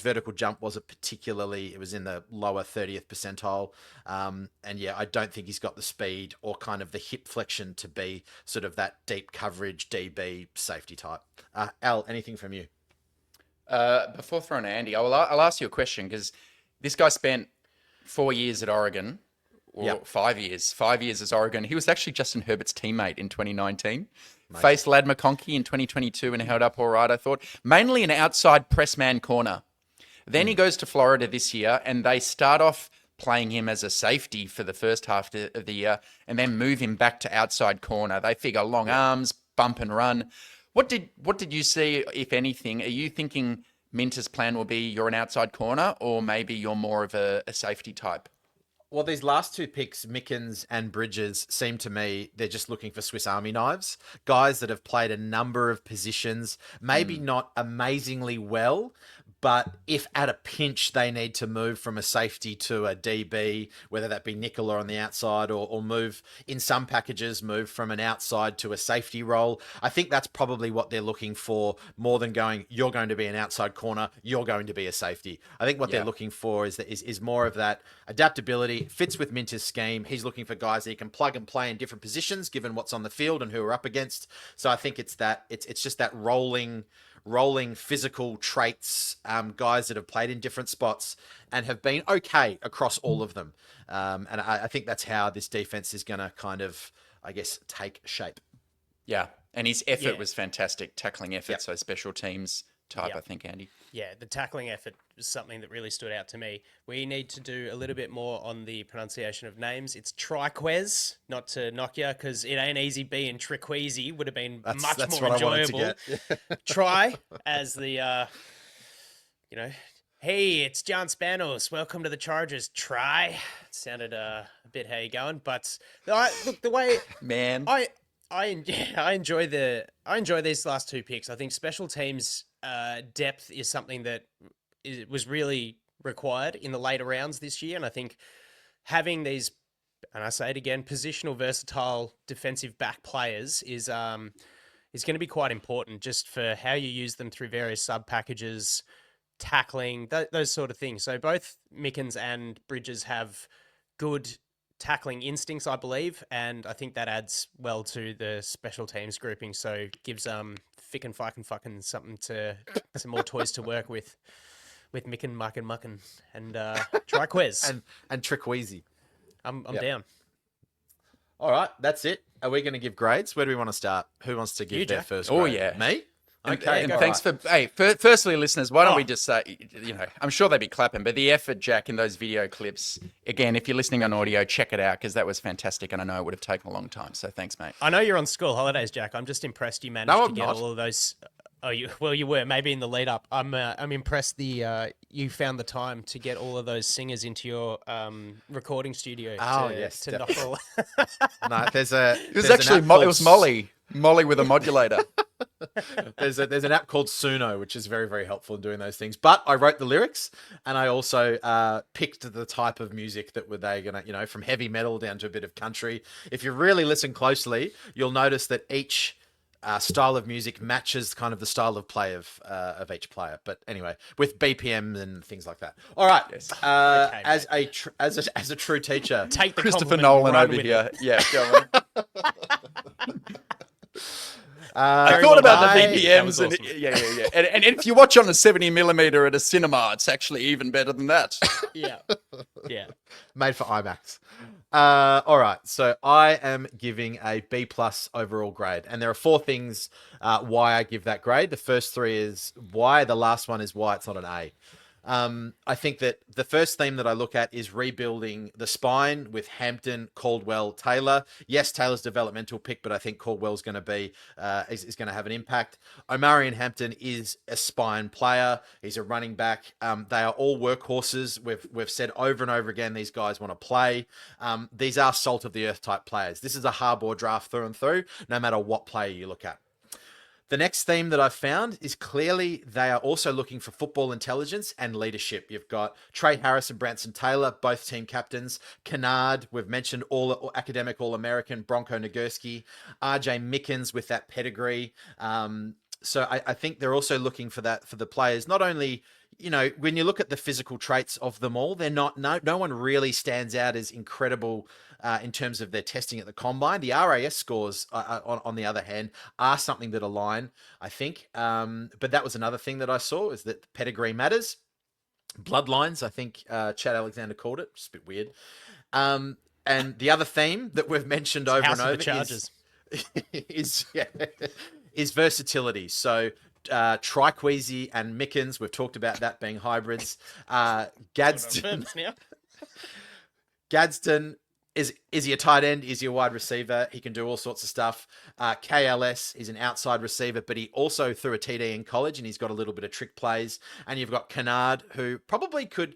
vertical jump wasn't particularly, it was in the lower 30th percentile. And yeah, I don't think he's got the speed or kind of the hip flexion to be sort of that deep coverage DB safety type. Al, anything from you? Before throwing to Andy, I'll ask you a question because this guy spent 4 years at Oregon, or 5 years. 5 years as Oregon. He was actually Justin Herbert's teammate in 2019. Amazing. Faced Ladd McConkey in 2022 and held up all right, I thought. Mainly an outside press man corner. Then he goes to Florida this year, and they start off playing him as a safety for the first half of the year, and then move him back to outside corner. They figure long arms, bump and run. What did you see, if anything? Are you thinking Minter's plan will be you're an outside corner, or maybe you're more of a safety type? Well, these last two picks, Mickens and Bridges, seem to me they're just looking for Swiss Army knives. Guys that have played a number of positions, maybe not amazingly well, but if at a pinch they need to move from a safety to a DB, whether that be nickel or on the outside, or move in some packages, move from an outside to a safety role, I think that's probably what they're looking for more than going, you're going to be an outside corner, you're going to be a safety. I think what they're looking for is more of that adaptability. It fits with Minter's scheme. He's looking for guys that he can plug and play in different positions, given what's on the field and who we're up against. So I think it's just that rolling physical traits, guys that have played in different spots and have been okay across all of them. And I think that's how this defense is going to kind of, I guess, take shape. Yeah. And his effort was fantastic, tackling effort. So special teams type, I think, Andy. Yeah, the tackling effort was something that really stood out to me. We need to do a little bit more on the pronunciation of names. It's Trikweze, not to knock you, because it ain't easy being Trikweze. Would have been much more enjoyable. Try as the, Hey, it's John Spanos. Welcome to the Chargers. Try. It sounded a bit how you going, but look, the way Man. I enjoy these last two picks. I think special teams depth is something that was really required in the later rounds this year, and I think having these, and I say it again, positional versatile defensive back players is going to be quite important just for how you use them through various sub packages, tackling, those sort of things. So both Mickens and Bridges have good tackling instincts, I believe, and I think that adds well to the special teams grouping. So gives Fick and fucking something some more toys to work with Micken, Mucken, and Trikweze and Trikweze. I'm down. All right, that's it. Are we going to give grades? Where do we want to start? Who wants to give their first grade? Oh, yeah. Me? Okay, and thanks for, firstly, listeners, why don't we just say, I'm sure they'd be clapping, but the effort, Jack, in those video clips, again, if you're listening on audio, check it out, because that was fantastic, and I know it would have taken a long time, so thanks, mate. I know you're on school holidays, Jack. I'm just impressed you managed to get all of those. Oh, you were maybe in the lead up. I'm impressed you found the time to get all of those singers into your recording studio. To knock all. No, it was actually it was Molly with a modulator. There's an app called Suno, which is very, very helpful in doing those things. But I wrote the lyrics, and I also picked the type of music that were they gonna, from heavy metal down to a bit of country. If you really listen closely, you'll notice that each style of music matches kind of the style of play of each player. But anyway, with BPM and things like that. All right. Yes. Okay, as a true teacher, take the Christopher Nolan over here. Yeah, go on. I thought about the BPMs, and awesome. Yeah. And if you watch on a 70mm at a cinema, it's actually even better than that. Yeah. Made for IMAX. All right, so I am giving a B+ overall grade, and there are 4 things why I give that grade. The first 3 is why. The last one is why it's not an A. I think that the first theme that I look at is rebuilding the spine with Hampton, Caldwell, Taylor. Yes, Taylor's developmental pick, but I think Caldwell's going to be is going to have an impact. Omarion Hampton is a spine player. He's a running back. They are all workhorses. We've said over and over again these guys want to play. These are salt of the earth type players. This is a Harbaugh draft through and through, no matter what player you look at. The next theme that I've found is clearly they are also looking for football intelligence and leadership. You've got Trey Harris and Branson Taylor, both team captains. Kennard, we've mentioned all academic All-American. Bronco Nagurski. RJ Mickens with that pedigree. So I think they're also looking for that for the players. Not only, when you look at the physical traits of them all, they're not, no one really stands out as incredible in terms of their testing at the combine. The RAS scores, on the other hand, are something that align, I think. But that was another thing that I saw, is that pedigree matters. Bloodlines, I think Chad Alexander called it. Just a bit weird. And the other theme that we've mentioned over and over is versatility. So Trikweze and Mickens, we've talked about that being hybrids. Gadsden is he a tight end? Is he a wide receiver? He can do all sorts of stuff. KLS is an outside receiver, but he also threw a TD in college, and he's got a little bit of trick plays. And you've got Kennard, who probably could,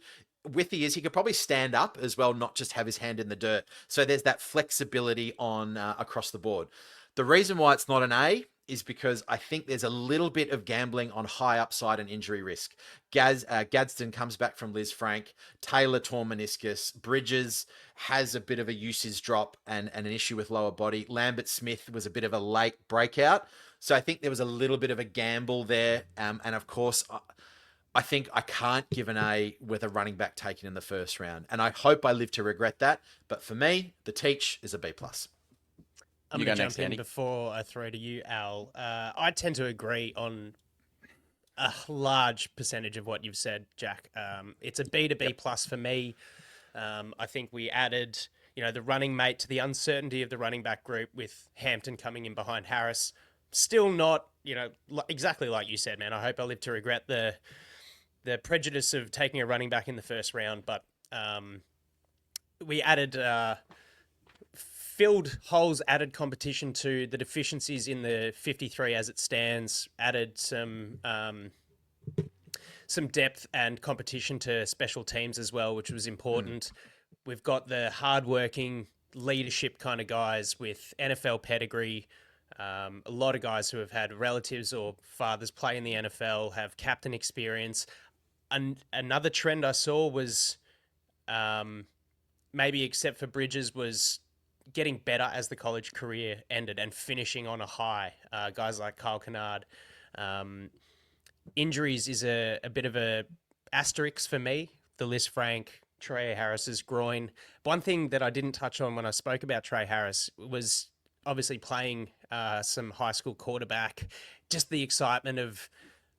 he could probably stand up as well, not just have his hand in the dirt. So there's that flexibility on across the board. The reason why it's not an A is because I think there's a little bit of gambling on high upside and injury risk. Gadsden comes back from Liz Frank. Taylor tore meniscus. Bridges has a bit of a usage drop and an issue with lower body. Lambert-Smith was a bit of a late breakout. So I think there was a little bit of a gamble there. And of course, I think I can't give an A with a running back taken in the first round. And I hope I live to regret that. But for me, the teach is a B+. I'm going to jump in before I throw to you, Al. I tend to agree on a large percentage of what you've said, Jack. It's a B to B plus for me. I think we added, the running mate to the uncertainty of the running back group with Hampton coming in behind Harris. Still not, exactly like you said, man. I hope I live to regret the prejudice of taking a running back in the first round, but we added... filled holes, added competition to the deficiencies in the 53 as it stands, added some some depth and competition to special teams as well, which was important. We've got the hardworking leadership kind of guys with NFL pedigree. A lot of guys who have had relatives or fathers play in the NFL, have captain experience. And another trend I saw was, maybe except for Bridges, was getting better as the college career ended and finishing on a high. Guys like Kennard. Injuries is a bit of a asterisk for me. The Liz Frank, Trey Harris's groin. One thing that I didn't touch on when I spoke about Trey Harris was obviously playing some high school quarterback. Just the excitement of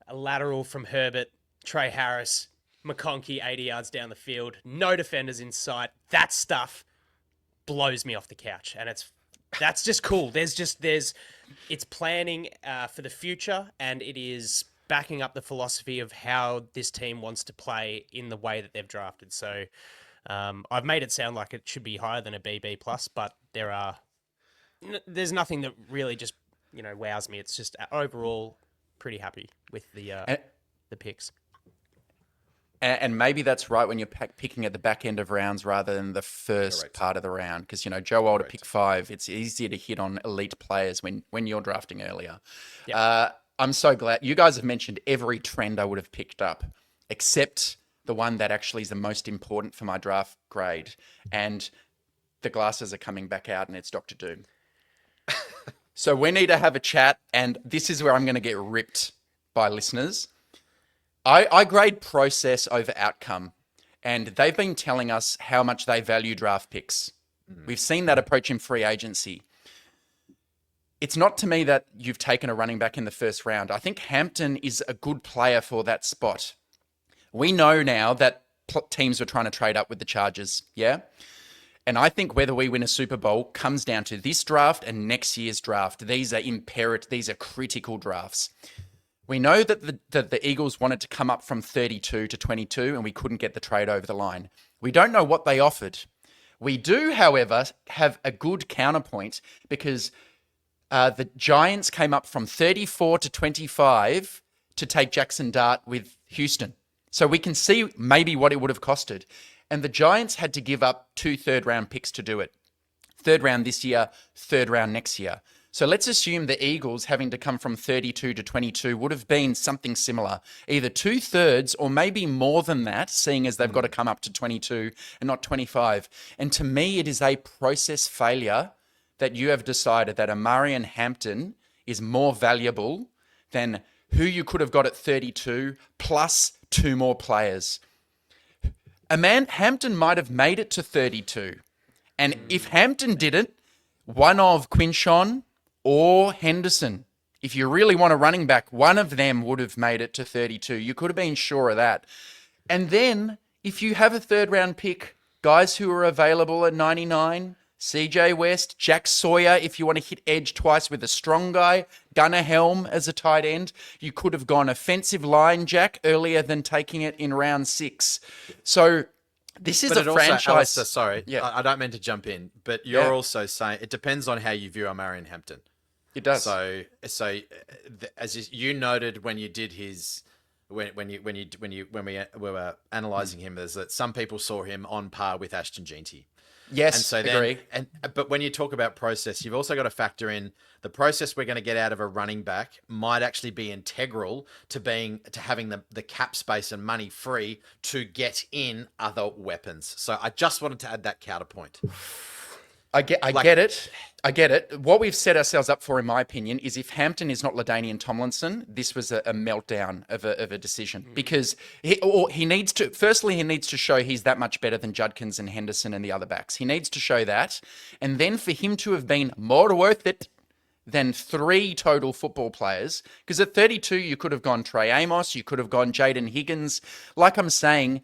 a lateral from Herbert, Trey Harris, McConkey 80 yards down the field, no defenders in sight. That stuff blows me off the couch, and that's just cool. It's planning for the future, and it is backing up the philosophy of how this team wants to play in the way that they've drafted. So I've made it sound like it should be higher than a BB plus, but there's nothing that really just wows me. It's just overall pretty happy with the picks. And maybe that's right when you're picking at the back end of rounds rather than the first part of the round. Because, Joe Older pick 5, it's easier to hit on elite players when you're drafting earlier. Yep. I'm so glad. You guys have mentioned every trend I would have picked up, except the one that actually is the most important for my draft grade. And the glasses are coming back out, and it's Dr. Doom. So we need to have a chat, and this is where I'm going to get ripped by listeners. I grade process over outcome, and they've been telling us how much they value draft picks. We've seen that approach in free agency. It's not to me that you've taken a running back in the first round. I think Hampton is a good player for that spot. We know now that teams were trying to trade up with the Chargers, yeah? And I think whether we win a Super Bowl comes down to this draft and next year's draft. These are imperative. These are critical drafts. We know that the Eagles wanted to come up from 32 to 22, and we couldn't get the trade over the line. We don't know what they offered. We do, however, have a good counterpoint because the Giants came up from 34 to 25 to take Jackson Dart with Houston. So we can see maybe what it would have costed. And the Giants had to give up 2 third-round picks to do it. 3rd round this year, 3rd round next year. So let's assume the Eagles having to come from 32 to 22 would have been something similar, either 2/3 or maybe more than that, seeing as they've got to come up to 22 and not 25. And to me, it is a process failure that you have decided that Omarion Hampton is more valuable than who you could have got at 32 plus 2 more players. Hampton might have made it to 32. And if Hampton didn't, one of Quinshon or Henderson, if you really want a running back, one of them would have made it to 32. You could have been sure of that. And then if you have a 3rd round pick, guys who are available at 99, CJ West, Jack Sawyer, if you want to hit edge twice with a strong guy, Gunnar Helm as a tight end, you could have gone offensive line, Jack, earlier than taking it in round 6. So this is a franchise. Also, Alistair, sorry, yeah. I don't mean to jump in, but you're also saying it depends on how you view Omarion Hampton. It does. So as you noted when you did his, when we were analysing him, is that some people saw him on par with Ashton Jeanty. Yes, and so agree. But when you talk about process, you've also got to factor in the process we're going to get out of a running back might actually be integral to having the cap space and money free to get in other weapons. So I just wanted to add that counterpoint. I get it. What we've set ourselves up for, in my opinion, is if Hampton is not LaDainian Tomlinson, this was a meltdown of a decision. Because he needs to show he's that much better than Judkins and Henderson and the other backs. He needs to show that. And then for him to have been more worth it than 3 total football players, because at 32, you could have gone Trey Amos, you could have gone Jaden Higgins. Like I'm saying,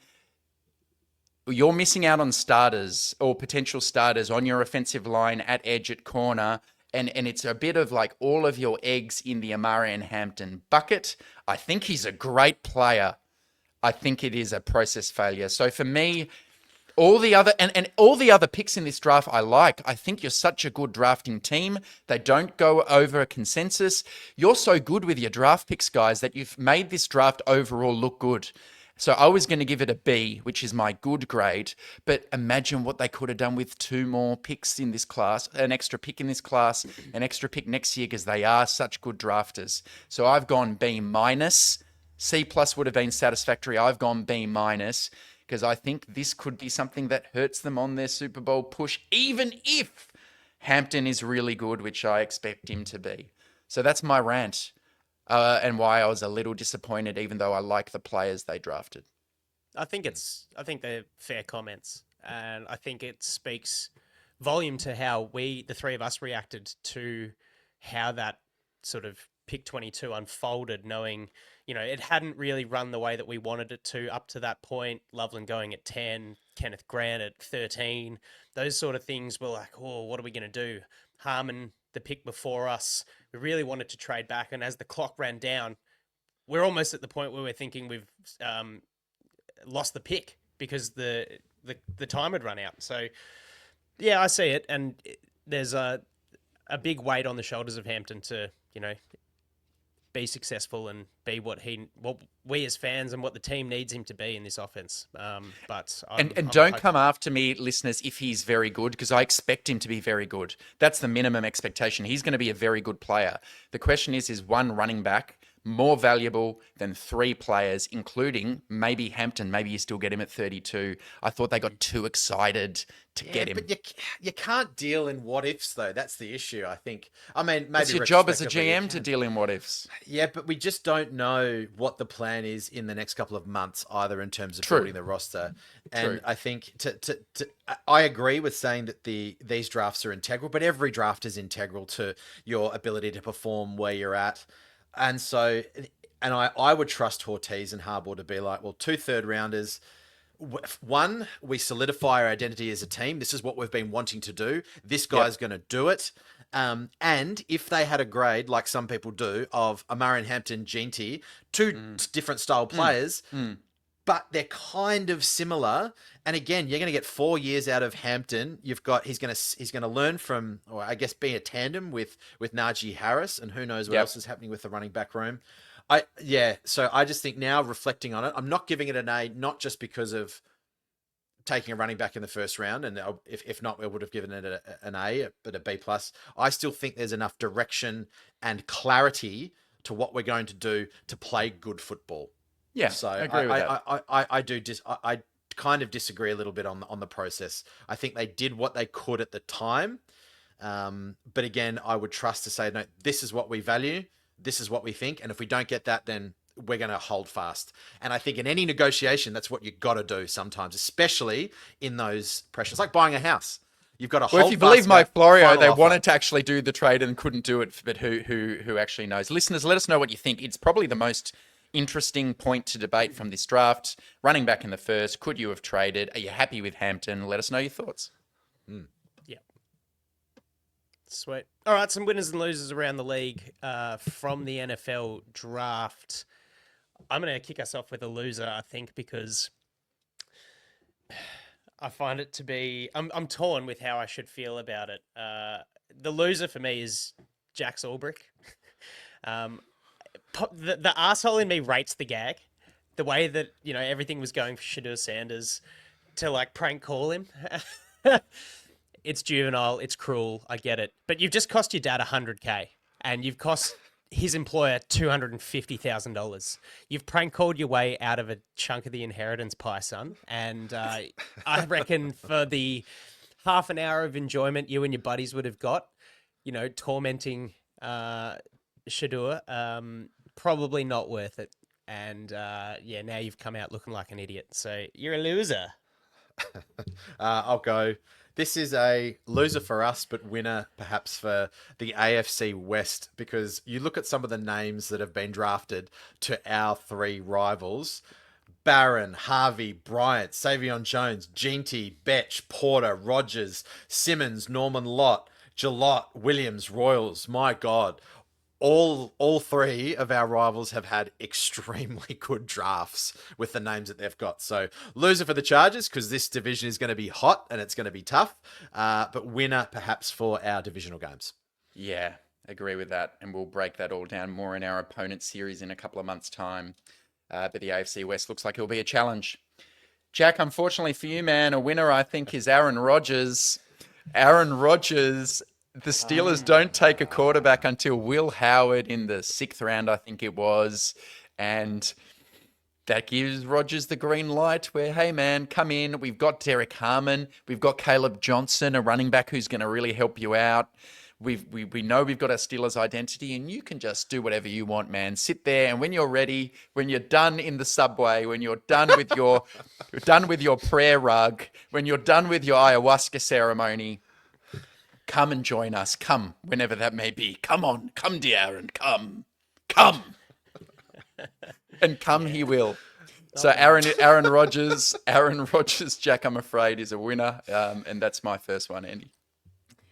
you're missing out on starters or potential starters on your offensive line at edge, at corner. And it's a bit of like all of your eggs in the Omarion Hampton bucket. I think he's a great player. I think it is a process failure. So for me, All the other and all the other picks in this draft I like. I think you're such a good drafting team. They don't go over a consensus. You're so good with your draft picks, guys, that you've made this draft overall look good. So I was going to give it a B, which is my good grade. But imagine what they could have done with 2 more picks in this class, an extra pick in this class, an extra pick next year, because they are such good drafters. So I've gone B minus. C plus would have been satisfactory. I've gone B minus because I think this could be something that hurts them on their Super Bowl push, even if Hampton is really good, which I expect him to be. So that's my rant. And why I was a little disappointed, even though I like the players they drafted. I think they're fair comments, and I think it speaks volume to how the three of us, reacted to how that sort of pick 22 unfolded, knowing, it hadn't really run the way that we wanted it to up to that point. Loveland going at 10, Kenneth Grant at 13, those sort of things were like, oh, what are we going to do? Harmon, the pick before us, we really wanted to trade back. And as the clock ran down, we're almost at the point where we're thinking we've lost the pick because the time had run out. So, yeah, I see it. And there's a big weight on the shoulders of Hampton to, be successful and be what we as fans and what the team needs him to be in this offense. But don't come after me, listeners, if he's very good, because I expect him to be very good. That's the minimum expectation. He's going to be a very good player. The question is one running back more valuable than 3 players, including maybe Hampton? Maybe you still get him at 32. I thought they got too excited to get him. But you can't deal in what ifs, though. That's the issue, I think. I mean, maybe it's your job as a GM to deal in what ifs. Yeah, but we just don't know what the plan is in the next couple of months, either in terms of building the roster. And I think I agree with saying that these drafts are integral, but every draft is integral to your ability to perform where you're at. And so, I would trust Ortiz and Harbaugh to be like, well, 2 third-rounders. 1, we solidify our identity as a team. This is what we've been wanting to do. This guy's going to do it. And if they had a grade, like some people do, of Omarion, Hampton, Ginty, 2 different style players, but they're kind of similar. And again, you're going to get 4 years out of Hampton. He's going to learn from, or I guess, be a tandem with Najee Harris, and who knows what else is happening with the running back room. So I just think now, reflecting on it, I'm not giving it an A, not just because of taking a running back in the first round, and if not, we would have given it an A, but a B plus. I still think there's enough direction and clarity to what we're going to do to play good football. Yeah, so I agree with that. I kind of disagree a little bit on the process. I think they did what they could at the time, but again, I would trust to say, no, this is what we value, this is what we think, and if we don't get that, then we're going to hold fast. And I think in any negotiation, that's what you've got to do sometimes, especially in those pressures, like buying a house. You've got to hold fast. Well, if you believe Mike Florio, they wanted to actually do the trade and couldn't do it, but who actually knows? Listeners, let us know what you think. It's probably the most interesting point to debate from this draft. Running back in the first, could you have traded? Are you happy with Hampton? Let us know your thoughts. Yeah. Sweet. All right, some winners and losers around the league from the NFL draft. I'm going to kick us off with a loser, I think, because I find it to be... I'm torn with how I should feel about it. The loser for me is Jack Ulbrich. The arsehole in me rates the gag. The way that, everything was going for Shedeur Sanders to, prank call him. It's juvenile. It's cruel. I get it. But you've just cost your dad $100K, and you've cost his employer $250,000. You've prank called your way out of a chunk of the inheritance pie, son. And I reckon for the half an hour of enjoyment you and your buddies would have got, tormenting Shedeur, probably not worth it. And now you've come out looking like an idiot. So you're a loser. I'll go. This is a loser for us, but winner perhaps for the AFC West, because you look at some of the names that have been drafted to our 3 rivals. Barron, Harvey, Bryant, Savion Jones, Ginty, Betch, Porter, Rogers, Simmons, Norman Lott, Jalott, Williams, Royals. My God. all three of our rivals have had extremely good drafts with the names that they've got. So loser for the Chargers because this division is going to be hot and it's going to be tough, but winner perhaps for our divisional games. Yeah, agree with that. And we'll break that all down more in our opponent series in a couple of months' time. But the AFC West looks like it'll be a challenge. Jack, unfortunately for you, man, a winner I think is Aaron Rodgers. Aaron Rodgers... The Steelers don't take a quarterback until Will Howard in the 6th round, I think it was. And that gives Rodgers the green light where, hey, man, come in. We've got Derek Harmon. We've got Caleb Johnson, a running back who's going to really help you out. We know we've got our Steelers identity, and you can just do whatever you want, man. Sit there, and when you're ready, when you're done in the subway, when you're done with your you're done with your prayer rug, when you're done with your ayahuasca ceremony, come and join us. Come, whenever that may be. Come on. Come, dear Aaron. Come. And come he will. So Aaron Rodgers, Jack, I'm afraid, is a winner. And that's my first one, Andy.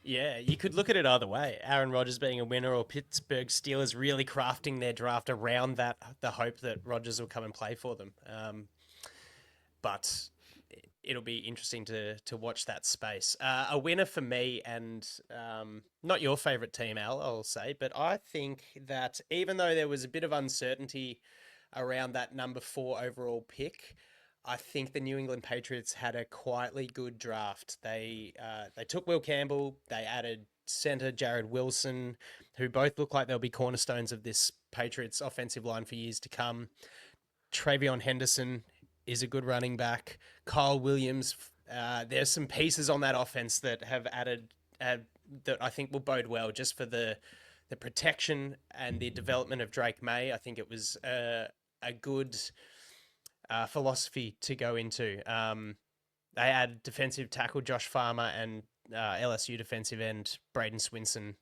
Yeah, you could look at it either way. Aaron Rodgers being a winner or Pittsburgh Steelers really crafting their draft around that, the hope that Rodgers will come and play for them. But it'll be interesting to watch that space. A winner for me, and not your favourite team, Al, I'll say, but I think that even though there was a bit of uncertainty around that number 4 overall pick, I think the New England Patriots had a quietly good draft. They took Will Campbell, they added centre Jared Wilson, who both look like they'll be cornerstones of this Patriots offensive line for years to come. Travion Henderson is a good running back. Kyle Williams, there's some pieces on that offense that have added that I think will bode well just for the protection and the development of Drake May. I think it was a good philosophy to go into. They add defensive tackle Josh Farmer and LSU defensive end Braden Swinson,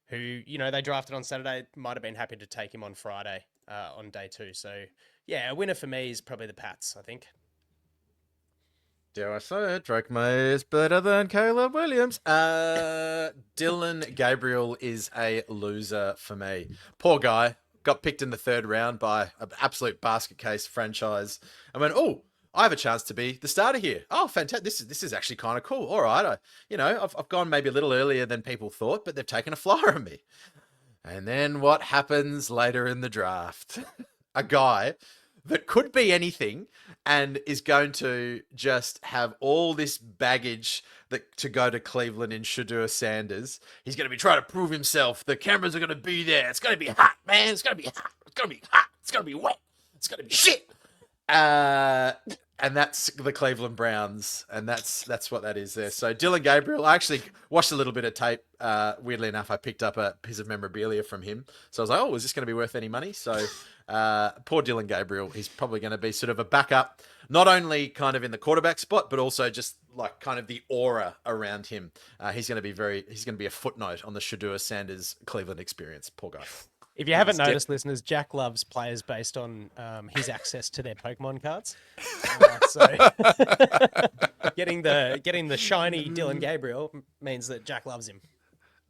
who, they drafted on Saturday, might have been happy to take him on Friday on day 2. So, yeah, a winner for me is probably the Pats, I think. Dare I say it, Drake May is better than Caleb Williams. Dylan Gabriel is a loser for me. Poor guy. Got picked in the 3rd round by an absolute basket case franchise. I went, oh, I have a chance to be the starter here. Oh, fantastic. This is actually kind of cool. All right. I've gone maybe a little earlier than people thought, but they've taken a flyer on me. And then what happens later in the draft? A guy that could be anything and is going to just have all this baggage to go to Cleveland in Shedeur Sanders. He's going to be trying to prove himself. The cameras are going to be there. It's going to be hot, man. It's going to be hot. It's going to be hot. It's going to be wet. It's going to be shit. And that's the Cleveland Browns, and that's what that is there. So Dylan Gabriel, I actually watched a little bit of tape. Weirdly enough, I picked up a piece of memorabilia from him. So I was like, oh, is this going to be worth any money? So poor Dylan Gabriel, he's probably going to be sort of a backup, not only kind of in the quarterback spot, but also just like kind of the aura around him. He's going to be a footnote on the Shedeur Sanders Cleveland experience. Poor guy. If you haven't noticed, listeners, Jack loves players based on his access to their Pokemon cards. So getting the shiny Dylan Gabriel means that Jack loves him.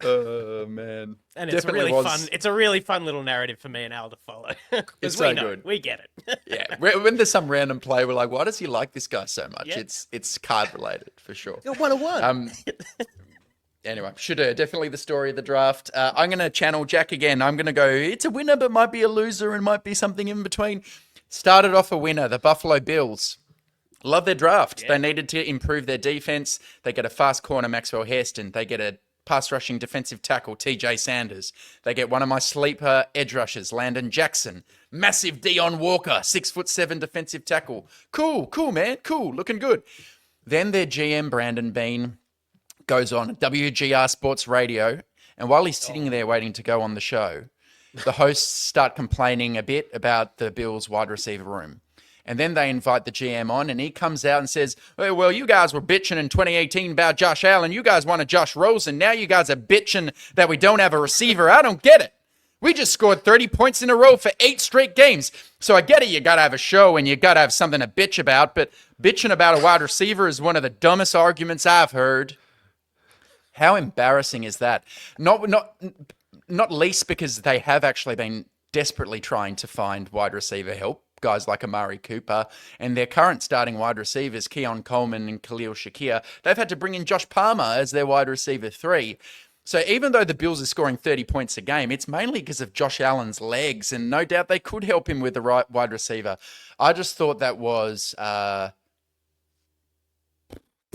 Oh man! And it's a really fun little narrative for me and Al to follow. It's so good. We get it. Yeah, when there's some random play, we're like, why does he like this guy so much? Yeah. It's card related for sure. You're 101. Anyway, Shedeur, definitely the story of the draft. I'm going to channel Jack again. I'm going to go, it's a winner, but might be a loser and might be something in between. Started off a winner, the Buffalo Bills. Love their draft. Yeah. They needed to improve their defense. They get a fast corner, Maxwell Hairston. They get a pass rushing defensive tackle, TJ Sanders. They get one of my sleeper edge rushers, Landon Jackson. Massive Deion Walker, 6'7" defensive tackle. Cool, man. Cool, looking good. Then their GM, Brandon Bean, goes on WGR Sports Radio, and while he's sitting there waiting to go on the show, the hosts start complaining a bit about the Bills wide receiver room. And then they invite the GM on, and he comes out and says, well, you guys were bitching in 2018 about Josh Allen. You guys wanted Josh Rosen. Now you guys are bitching that we don't have a receiver. I don't get it. We just scored 30 points in a row for 8 straight games. So I get it. You got to have a show and you got to have something to bitch about. But bitching about a wide receiver is one of the dumbest arguments I've heard. How embarrassing is that? Not not least because they have actually been desperately trying to find wide receiver help, guys like Amari Cooper, and their current starting wide receivers, Keon Coleman and Khalil Shakir, they've had to bring in Josh Palmer as their wide receiver 3. So even though the Bills are scoring 30 points a game, it's mainly because of Josh Allen's legs, and no doubt they could help him with the right wide receiver. I just thought that was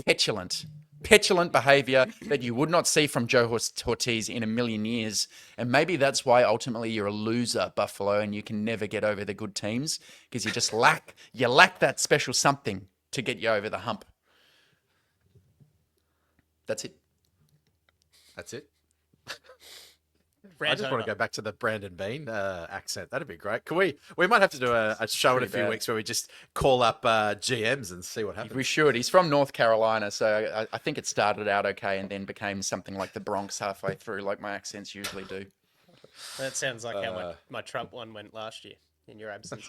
petulant behavior that you would not see from Joe Ortiz in a million years. And maybe that's why ultimately you're a loser, Buffalo, and you can never get over the good teams because you just lack that special something to get you over the hump. That's it. I just want to go back to the Brandon Bean accent. That'd be great. Can we might have to do a show in a few weeks where we just call up GMs and see what happens. We should. He's from North Carolina, so I think it started out okay and then became something like the Bronx halfway through, like my accents usually do. That sounds like how my Trump one went last year in your absence.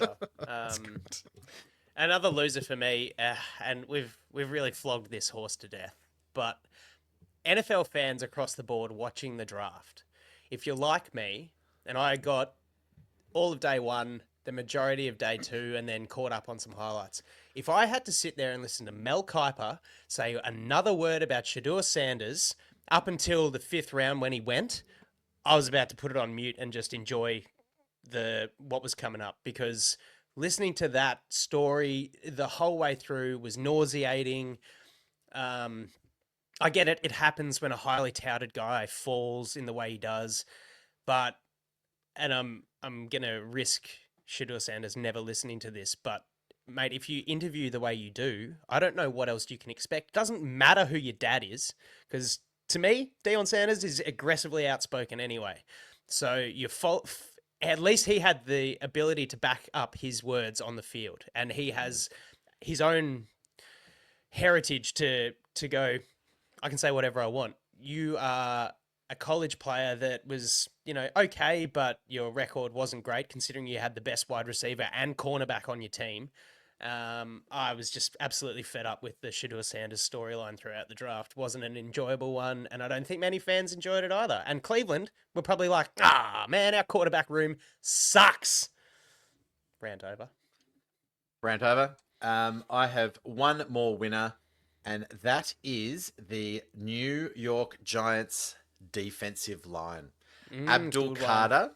Another loser for me, and we've really flogged this horse to death, but NFL fans across the board watching the draft. If you're like me, and I got all of day 1, the majority of day 2, and then caught up on some highlights. If I had to sit there and listen to Mel Kiper say another word about Shedeur Sanders up until the 5th round when he went, I was about to put it on mute and just enjoy what was coming up, because listening to that story the whole way through was nauseating. I get it. It happens when a highly touted guy falls in the way he does, and I'm going to risk Shedeur Sanders never listening to this, but mate, if you interview the way you do, I don't know what else you can expect. It doesn't matter who your dad is, because to me, Deion Sanders is aggressively outspoken anyway. So at least he had the ability to back up his words on the field, and he has his own heritage to go, I can say whatever I want. You are a college player that was, okay, but your record wasn't great considering you had the best wide receiver and cornerback on your team. I was just absolutely fed up with the Shedeur Sanders storyline throughout the draft. Wasn't an enjoyable one, and I don't think many fans enjoyed it either. And Cleveland were probably like, man, our quarterback room sucks. Rant over. I have one more winner, and that is the New York Giants defensive line. Abdul Carter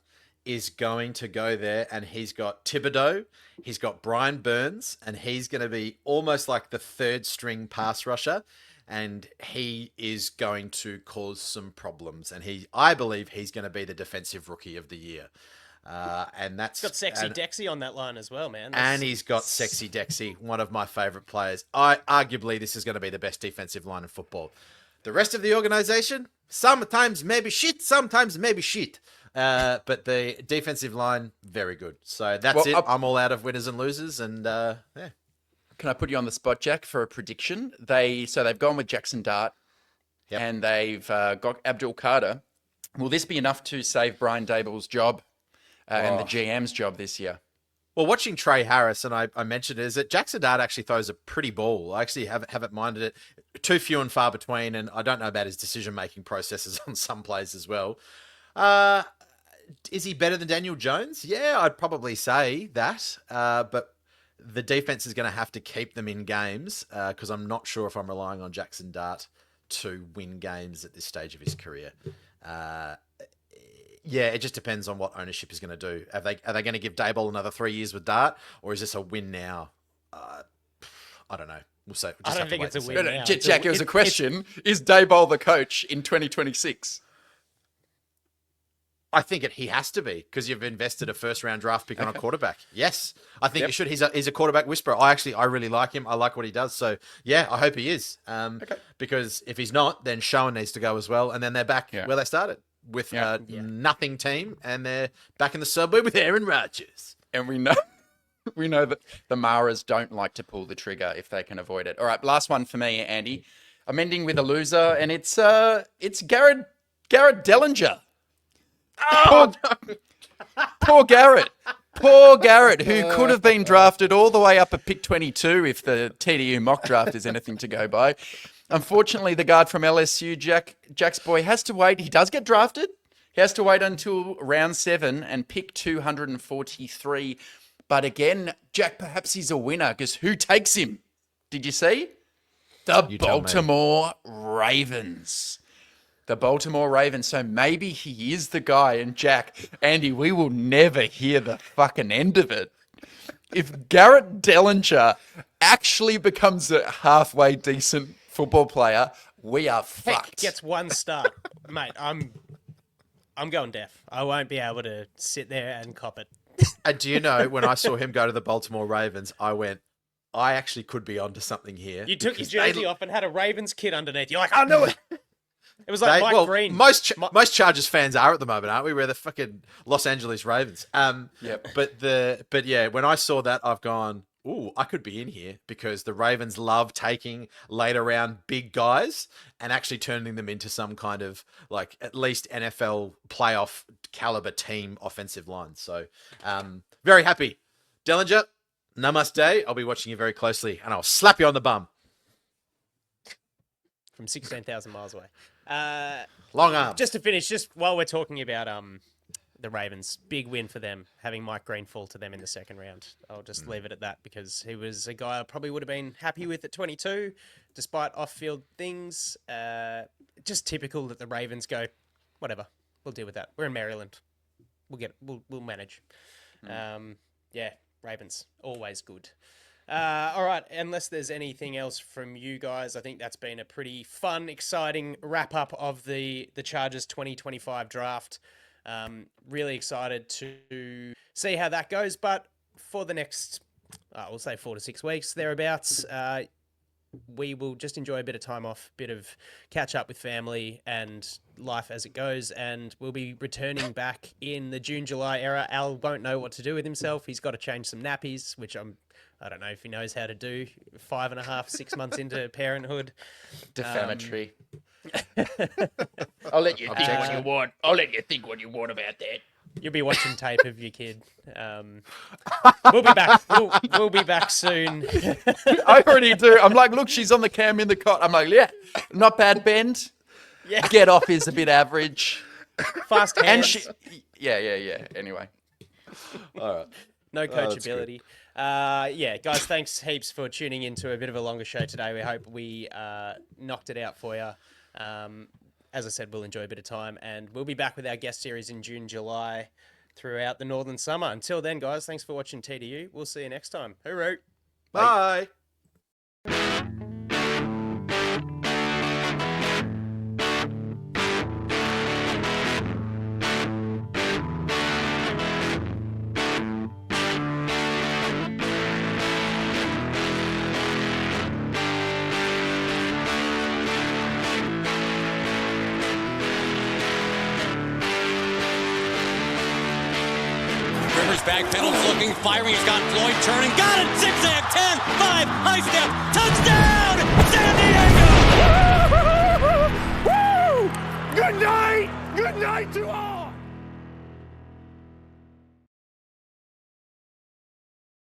is going to go there, and he's got Thibodeau, he's got Brian Burns, and he's going to be almost like the third string pass rusher, and he is going to cause some problems. And I believe he's going to be the defensive rookie of the year. And that's got Sexy Dexy on that line as well, man. And he's got Sexy Dexy, one of my favorite players. Arguably, this is going to be the best defensive line in football. The rest of the organization, sometimes maybe shit, sometimes maybe shit. But the defensive line, very good. So that's it. I'm all out of winners and losers, and yeah. Can I put you on the spot, Jack, for a prediction? They've gone with Jackson Dart, and they've got Abdul Carter. Will this be enough to save Brian Daboll's job and the GM's job this year? Well, watching Trey Harris, and I mentioned it, is that Jackson Dart actually throws a pretty ball. I actually haven't minded it. Too few and far between, and I don't know about his decision-making processes on some plays as well. Is he better than Daniel Jones? Yeah, I'd probably say that. But the defense is going to have to keep them in games because I'm not sure if I'm relying on Jackson Dart to win games at this stage of his career. Yeah, it just depends on what ownership is going to do. Are they going to give Daboll another 3 years with Dart, or is this a win now? I don't know. We'll see. I don't think it's a win now. Jack, it was a question. Is Daboll the coach in 2026? I think he has to be, because you've invested a first-round draft pick on a quarterback. Yes, I think you should. He's a quarterback whisperer. I really like him. I like what he does. So, yeah, I hope he is. Because if he's not, then Schoen needs to go as well. And then they're back where they started with nothing team, and they're back in the subway with Aaron Rodgers. And we know that the Maras don't like to pull the trigger if they can avoid it. All right, last one for me, Andy. I'm ending with a loser, and it's Garrett Dellinger. Oh, Poor Garrett. Poor Garrett, who could have been drafted all the way up at pick 22 if the TDU mock draft is anything to go by. Unfortunately, the guard from LSU, Jack's boy, has to wait. He does get drafted. He has to wait until round 7 and pick 243. But again, Jack, perhaps he's a winner because who takes him? Did you see? The Baltimore Ravens. The Baltimore Ravens. So maybe he is the guy. And Jack, Andy, we will never hear the fucking end of it. If Garrett Dellinger actually becomes a halfway decent football player, we are fucked. Heck, gets one start. Mate, I'm going deaf. I won't be able to sit there and cop it. And do you know, when I saw him go to the Baltimore Ravens, I went, I actually could be onto something here. You took your jersey off and had a Ravens kit underneath. You're like, I knew it. It was like Mike Green. Most Chargers fans are at the moment, aren't we? We're the fucking Los Angeles Ravens. Yep. But yeah, when I saw that, I've gone, ooh, I could be in here because the Ravens love taking later round big guys and actually turning them into some kind of like at least NFL playoff caliber team offensive line. So very happy. Dellinger, namaste. I'll be watching you very closely and I'll slap you on the bum. From 16,000 miles away. Long arm. Just to finish, just while we're talking about the Ravens, big win for them, having Mike Green fall to them in the second round. I'll just leave it at that because he was a guy I probably would have been happy with at 22, despite off-field things. Just typical that the Ravens go, whatever, we'll deal with that. We're in Maryland. We'll manage. Yeah, Ravens, always good. All right, unless there's anything else from you guys, I think that's been a pretty fun, exciting wrap-up of the Chargers 2025 draft. Really excited to see how that goes, but for the next, we'll say 4 to 6 weeks, thereabouts, we will just enjoy a bit of time off, bit of catch up with family and life as it goes, and we'll be returning back in the June-July era. Al won't know what to do with himself. He's got to change some nappies, which I don't know if he knows how to do 5.5, 6 months into parenthood. Defamatory. I'll let you think what you want. I'll let you think what you want about that. You'll be watching tape of your kid. We'll be back. We'll be back soon. I already do. I'm like, look, she's on the cam in the cot. I'm like, yeah, not bad, Bend. Yeah. Get off is a bit average. Fast hands. And yeah. Anyway. All right. No coachability. Yeah, guys, thanks heaps for tuning into a bit of a longer show today. We hope we knocked it out for you. As I said, we'll enjoy a bit of time, and we'll be back with our guest series in June, July, throughout the northern summer. Until then, guys, thanks for watching TDU. We'll see you next time. Hooroo. Bye. Back pedals looking, firing. He's got Floyd turning. Got it. Zigzag. 10, 5. High step.